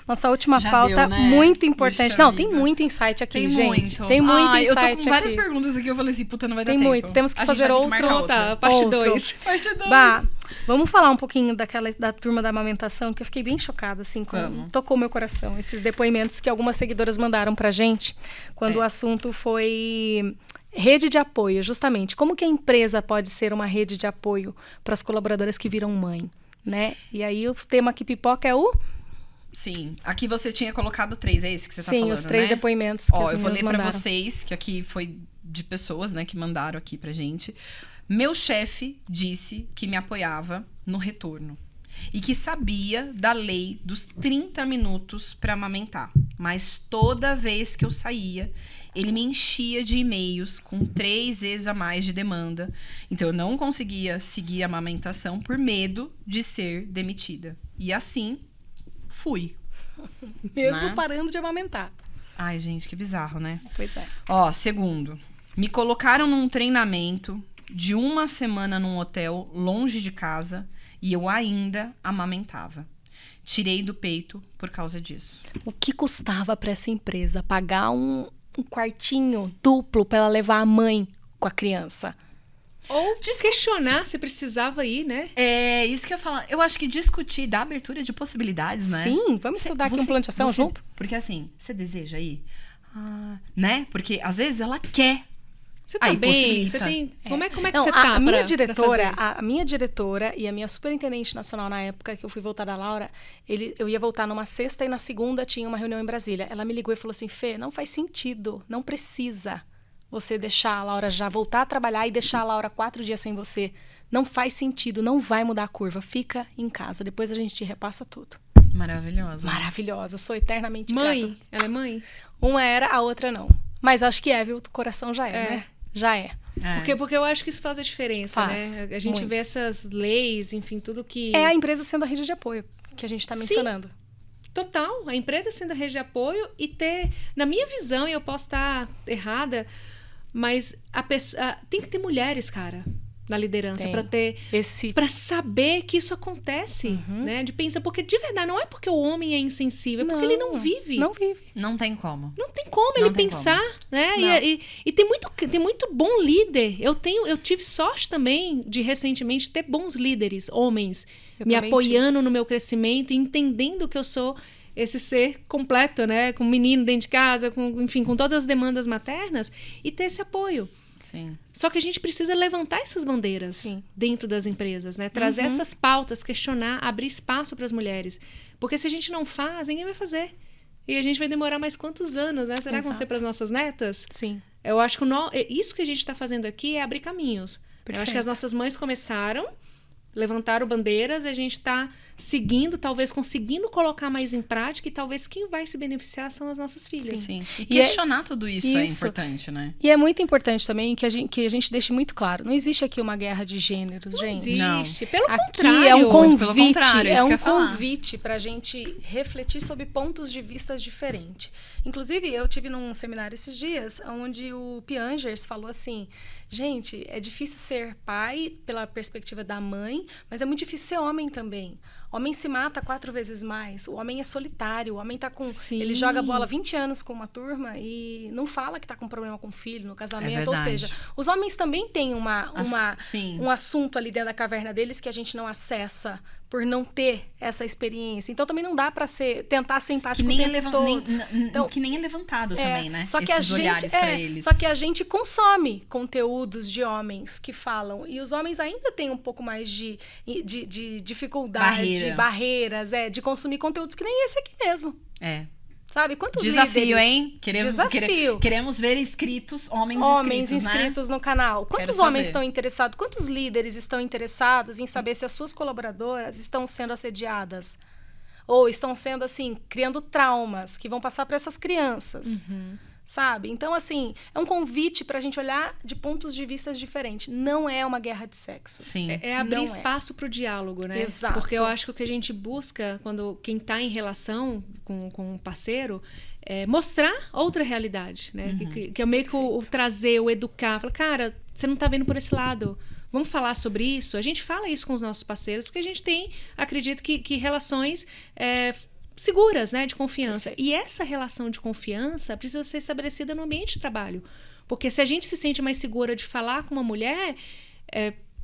Nossa última Já pauta, deu, né? muito importante. Puxa Não, vida. tem muito insight aqui, Tem gente. muito. Tem muito Ai, insight eu tô com várias aqui. perguntas aqui, eu falei assim, puta, não vai dar Tem tempo. muito. Temos que A gente fazer vai ter outro. marcar outra. Parte Outro. 2. Parte 2. Bah, vamos falar um pouquinho da turma da amamentação, que eu fiquei bem chocada, assim, tocou meu coração. Esses depoimentos que algumas seguidoras mandaram pra gente, quando o assunto foi rede de apoio, justamente. Como que a empresa pode ser uma rede de apoio para as colaboradoras que viram mãe, né? E aí o tema que pipoca é o... Sim, aqui você tinha colocado 3, é esse que você tá Sim, falando, os 3 né? depoimentos que as eu vou meninas ler pra mandaram. vocês, que aqui foi de pessoas, né, que mandaram aqui pra gente. Meu chefe disse que me apoiava no retorno e que sabia da lei dos 30 minutos pra amamentar, mas toda vez que eu saía, ele me enchia de e-mails com 3 vezes a mais de demanda. Então, eu não conseguia seguir a amamentação por medo de ser demitida. E assim, fui. Mesmo Né? parando de amamentar. Ai, gente, que bizarro, né? Pois é. Ó, segundo. Me colocaram num treinamento de 1 semana num hotel longe de casa e eu ainda amamentava. Tirei do peito por causa disso. O que custava para essa empresa pagar um quartinho duplo para ela levar a mãe com a criança? Ou questionar se precisava ir, né? É isso que eu ia falar. Eu acho que discutir dá abertura de possibilidades, né? Sim, vamos estudar aqui um plano de ação junto? Porque assim, você deseja ir? Né? Porque às vezes ela quer. Você tá Aí bem? possibilita. Você tem... Como é que Não, você tá a minha pra diretora, fazer? a minha diretora e a minha superintendente nacional na época que eu fui voltar da Laura, eu ia voltar numa sexta e na segunda tinha uma reunião em Brasília. Ela me ligou e falou assim: Fê, não faz sentido, não precisa você deixar a Laura já voltar a trabalhar e deixar a Laura 4 dias sem você. Não faz sentido, não vai mudar a curva. Fica em casa, depois a gente te repassa tudo. Maravilhosa. Maravilhosa, sou eternamente Mãe? grata. Ela é mãe? Uma era, a outra não. Mas acho que viu? O coração já é, né? Já é. Porque eu acho que isso faz a diferença, Faz, né? A gente muito. vê essas leis, enfim, tudo que... É a empresa sendo a rede de apoio que a gente está mencionando. Total, a empresa sendo a rede de apoio e ter, na minha visão, e eu posso estar errada, mas tem que ter mulheres, cara, na liderança, Tem. para ter... Para saber que isso acontece, né? De pensar, porque de verdade, não é porque o homem é insensível, é porque ele não vive. Não vive. Não tem como. Não tem como Não ele tem pensar, né? Não. E tem muito bom líder. Eu tive sorte também de recentemente ter bons líderes, homens, Eu me também apoiando no meu crescimento, e entendendo que eu sou esse ser completo, né? Com um menino dentro de casa, enfim, com todas as demandas maternas, e ter esse apoio. Sim. Só que a gente precisa levantar essas bandeiras Sim. dentro das empresas, né? Trazer essas pautas, questionar, abrir espaço para as mulheres. Porque se a gente não faz, ninguém vai fazer. E a gente vai demorar mais quantos anos, né? Será que vão ser para as nossas netas? Sim. Eu acho que isso que a gente está fazendo aqui é abrir caminhos. Perfeito. Eu acho que as nossas mães começaram, levantaram bandeiras, e a gente está seguindo, talvez conseguindo colocar mais em prática, e talvez quem vai se beneficiar são as nossas filhas. Sim. E E questionar tudo isso é isso. importante, né? E é muito importante também que a gente deixe muito claro. Não existe aqui uma guerra de gêneros, Não gente. existe. Pelo Aqui contrário. é um Muito convite, pelo contrário, é isso é que eu um ia falar. convite para a gente refletir sobre pontos de vista diferentes. Inclusive, eu tive num seminário esses dias, onde o Piangers falou assim: gente, é difícil ser pai pela perspectiva da mãe, mas é muito difícil ser homem também. Homem se mata 4 vezes mais. O homem é solitário. O homem tá com... Sim. Ele joga bola 20 anos com uma turma e não fala que tá com problema com o filho, no casamento. Ou verdade. seja, os homens também têm Sim. um assunto ali dentro da caverna deles que a gente não acessa por não ter essa experiência. Então também não dá para tentar ser Que empático nem, o tempo todo. Então, que nem é levantado também, né? Só que Esses a olhares gente, pra eles. Só que a gente consome conteúdos de homens que falam. E os homens ainda têm um pouco mais de dificuldade, barreiras, de consumir conteúdos que nem esse aqui mesmo. É. Sabe? Quantos Desafio, líderes? hein? Desafio. Queremos ver homens inscritos no canal. Quantos Quero homens saber. estão interessados? Quantos líderes estão interessados em saber se as suas colaboradoras estão sendo assediadas? Ou estão sendo, assim, criando traumas que vão passar para essas crianças? Sabe? Então, assim, é um convite para a gente olhar de pontos de vista diferentes. Não é uma guerra de sexos. Sim. É abrir Não espaço para o diálogo, né? Exato. Porque eu acho que o que a gente busca, quando quem está em relação com um parceiro, é mostrar outra realidade, né? Que é meio que o trazer, o educar. Falar, cara, você não está vendo por esse lado. Vamos falar sobre isso? A gente fala isso com os nossos parceiros, porque a gente tem, acredito que relações... seguras, né, de confiança. E essa relação de confiança precisa ser estabelecida no ambiente de trabalho. Porque se a gente se sente mais segura de falar com uma mulher,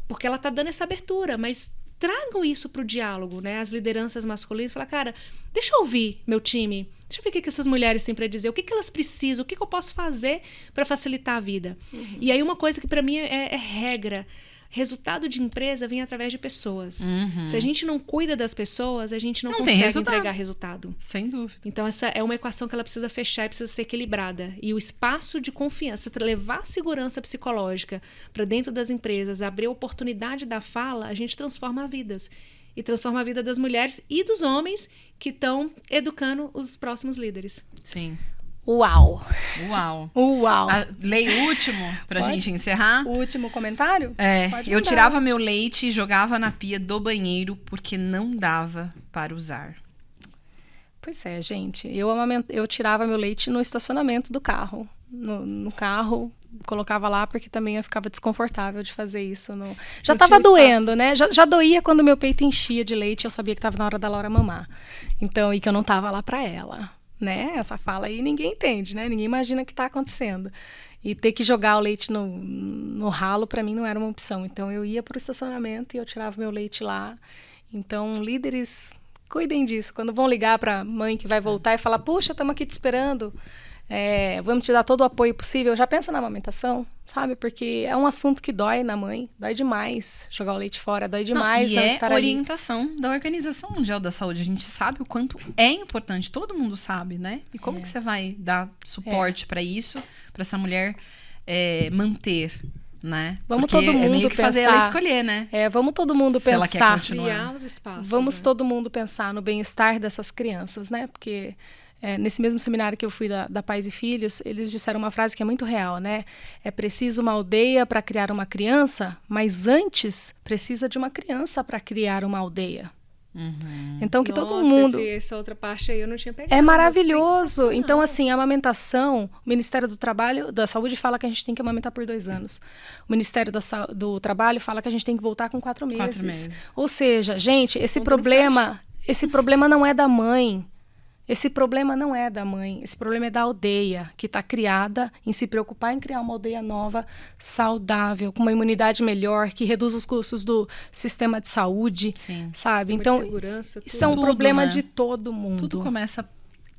porque ela está dando essa abertura, mas tragam isso para o diálogo, né? As lideranças masculinas, falar, cara, deixa eu ouvir meu time, deixa eu ver o que essas mulheres têm para dizer, o que elas precisam, o que eu posso fazer para facilitar a vida. E aí uma coisa que para mim é regra, resultado de empresa vem através de pessoas. Se a gente não cuida das pessoas, a gente não consegue entregar resultado. Sem dúvida. Então, essa é uma equação que ela precisa fechar e precisa ser equilibrada. E o espaço de confiança, levar segurança psicológica para dentro das empresas, abrir a oportunidade da fala, a gente transforma vidas. E transforma a vida das mulheres e dos homens que estão educando os próximos líderes. Sim. Uau! Uau! Leia o último pra gente encerrar. O último comentário? Pode Eu mandar. tirava meu leite e jogava na pia do banheiro porque não dava para usar. Pois é, gente. Eu tirava meu leite no estacionamento do carro. No carro, colocava lá porque também eu ficava desconfortável de fazer isso. Já estava doendo, né? Já doía quando meu peito enchia de leite. Eu sabia que estava na hora da Laura mamar. Então, e que eu não estava lá para ela. Né? Essa fala aí ninguém entende, né? Ninguém imagina o que está acontecendo. E ter que jogar o leite no ralo, para mim, não era uma opção. Então, eu ia para o estacionamento e eu tirava meu leite lá. Então, líderes, cuidem disso. Quando vão ligar para a mãe que vai voltar e falar, puxa, estamos aqui te esperando, vamos te dar todo o apoio possível. Já pensa na amamentação, sabe? Porque é um assunto que dói na mãe, dói demais jogar o leite fora, dói demais não estar ali. Orientação da Organização Mundial da Saúde. A gente sabe o quanto é importante, todo mundo sabe, né? E como que você vai dar suporte para isso, para essa mulher manter, né? Vamos porque todo mundo meio que pensar, fazer ela escolher, né? Vamos todo mundo Se ela pensar. quer continuar. Criar os espaços. Vamos né? todo mundo pensar no bem-estar dessas crianças, né? Porque nesse mesmo seminário que eu fui da Pais e Filhos, eles disseram uma frase que é muito real, né? É preciso uma aldeia para criar uma criança, mas antes precisa de uma criança para criar uma aldeia. Então que todo mundo... Essa outra parte aí eu não tinha pegado. É maravilhoso. Então, assim, a amamentação, o Ministério da Saúde fala que a gente tem que amamentar por 2 anos. O Ministério do Trabalho fala que a gente tem que voltar com 4 meses. 4 meses. Ou seja, gente, esse problema não é da mãe. Esse problema não é da mãe, esse problema é da aldeia, que está criada em se preocupar em criar uma aldeia nova, saudável, com uma imunidade melhor, que reduz os custos do sistema de saúde, Sim. sabe? Sistema Então, de segurança, isso é um tudo, problema né? de todo mundo. Tudo começa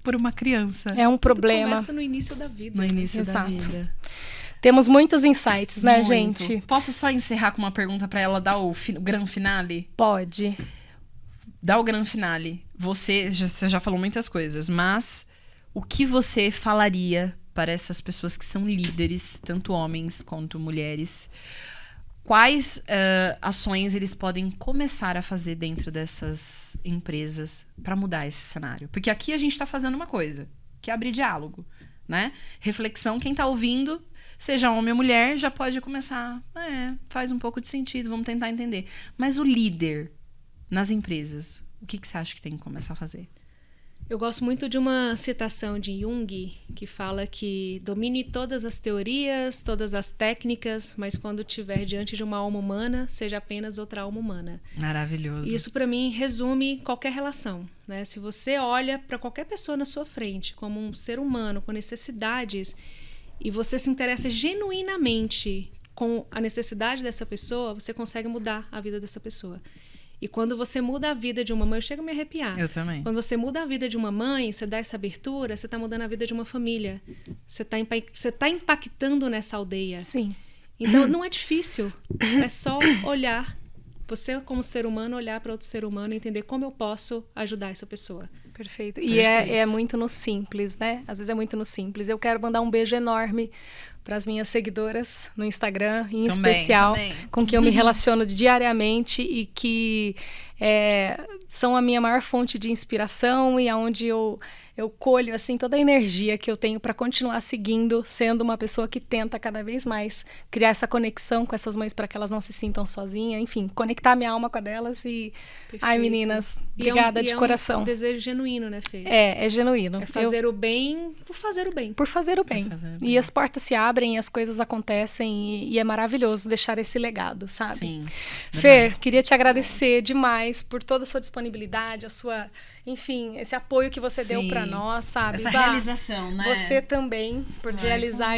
por uma criança. É um problema. Começa no início da vida. No início Exato. da vida. Temos muitos insights, né, Muito. gente? Posso só encerrar com uma pergunta para ela dar o grande finale? Pode. Dá o grande finale. Você já falou muitas coisas, mas o que você falaria para essas pessoas que são líderes, tanto homens quanto mulheres? Quais ações eles podem começar a fazer dentro dessas empresas para mudar esse cenário? Porque aqui a gente está fazendo uma coisa, que é abrir diálogo, né? Reflexão, quem está ouvindo, seja homem ou mulher, já pode começar. Faz um pouco de sentido, vamos tentar entender. Mas o líder nas empresas, o que você acha que tem que começar a fazer? Eu gosto muito de uma citação de Jung, que fala que domine todas as teorias, todas as técnicas, mas quando estiver diante de uma alma humana, seja apenas outra alma humana. Maravilhoso. Isso, para mim, resume qualquer relação, né? Se você olha para qualquer pessoa na sua frente como um ser humano com necessidades e você se interessa genuinamente com a necessidade dessa pessoa, você consegue mudar a vida dessa pessoa. E quando você muda a vida de uma mãe, eu chego a me arrepiar. Eu também. Quando você muda a vida de uma mãe, você dá essa abertura, você está mudando a vida de uma família. Você tá impactando nessa aldeia. Sim. Então, não é difícil. É só olhar. Você, como ser humano, olhar para outro ser humano e entender como eu posso ajudar essa pessoa. Perfeito. E é muito no simples, né? Às vezes é muito no simples. Eu quero mandar um beijo enorme para as minhas seguidoras no Instagram, em especial, com quem eu me relaciono diariamente e que são a minha maior fonte de inspiração e aonde eu colho assim toda a energia que eu tenho para continuar seguindo, sendo uma pessoa que tenta cada vez mais criar essa conexão com essas mães para que elas não se sintam sozinhas, enfim, conectar minha alma com a delas e... Perfeito. Ai, meninas, obrigada de coração. É um desejo genuíno, né, Fê? É genuíno. É fazer o bem por fazer o bem. Por fazer o bem. E as portas se abrem, e as coisas acontecem e é maravilhoso deixar esse legado, sabe? Sim. Fer, queria te agradecer demais por toda a sua disponibilidade, a sua, enfim, esse apoio que você deu para nós, sabe? Essa realização, né? Você também, por realizar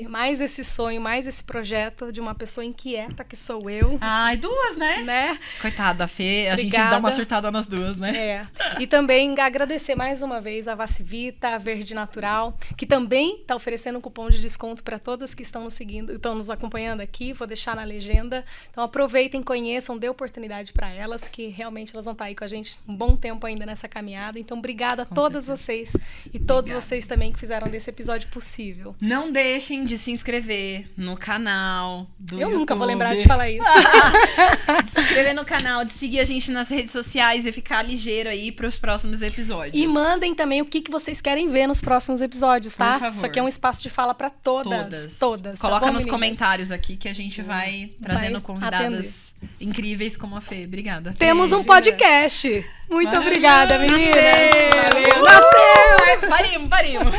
mais esse sonho, mais esse projeto de uma pessoa inquieta que sou eu. Ai, 2, né? Coitada da Fê, a gente Obrigada. dá uma surtada nas 2, né? E também agradecer mais uma vez a Vacivita, a Verde Natural, que também está oferecendo um cupom de desconto para todas que estão nos seguindo, estão nos acompanhando aqui. Vou deixar na legenda. Então aproveitem, conheçam, dê oportunidade para elas, que realmente elas vão estar aí com a gente um bom tempo ainda nessa caminhada. Então obrigada a todas vocês e todos vocês também que fizeram desse episódio possível. Não deixem de se inscrever no canal do YouTube. Nunca vou lembrar de falar isso. De se inscrever no canal, de seguir a gente nas redes sociais e ficar ligeiro aí para os próximos episódios. E mandem também o que vocês querem ver nos próximos episódios, tá? Por favor. Isso aqui é um espaço de fala para todas. Coloca tá bom, nos meninas? comentários aqui que a gente vai trazendo convidadas incríveis como a Fê. Obrigada, Fê. Temos um podcast. Muito obrigada, meninas. Nasceu! Valeu! Nasceu! Parimos!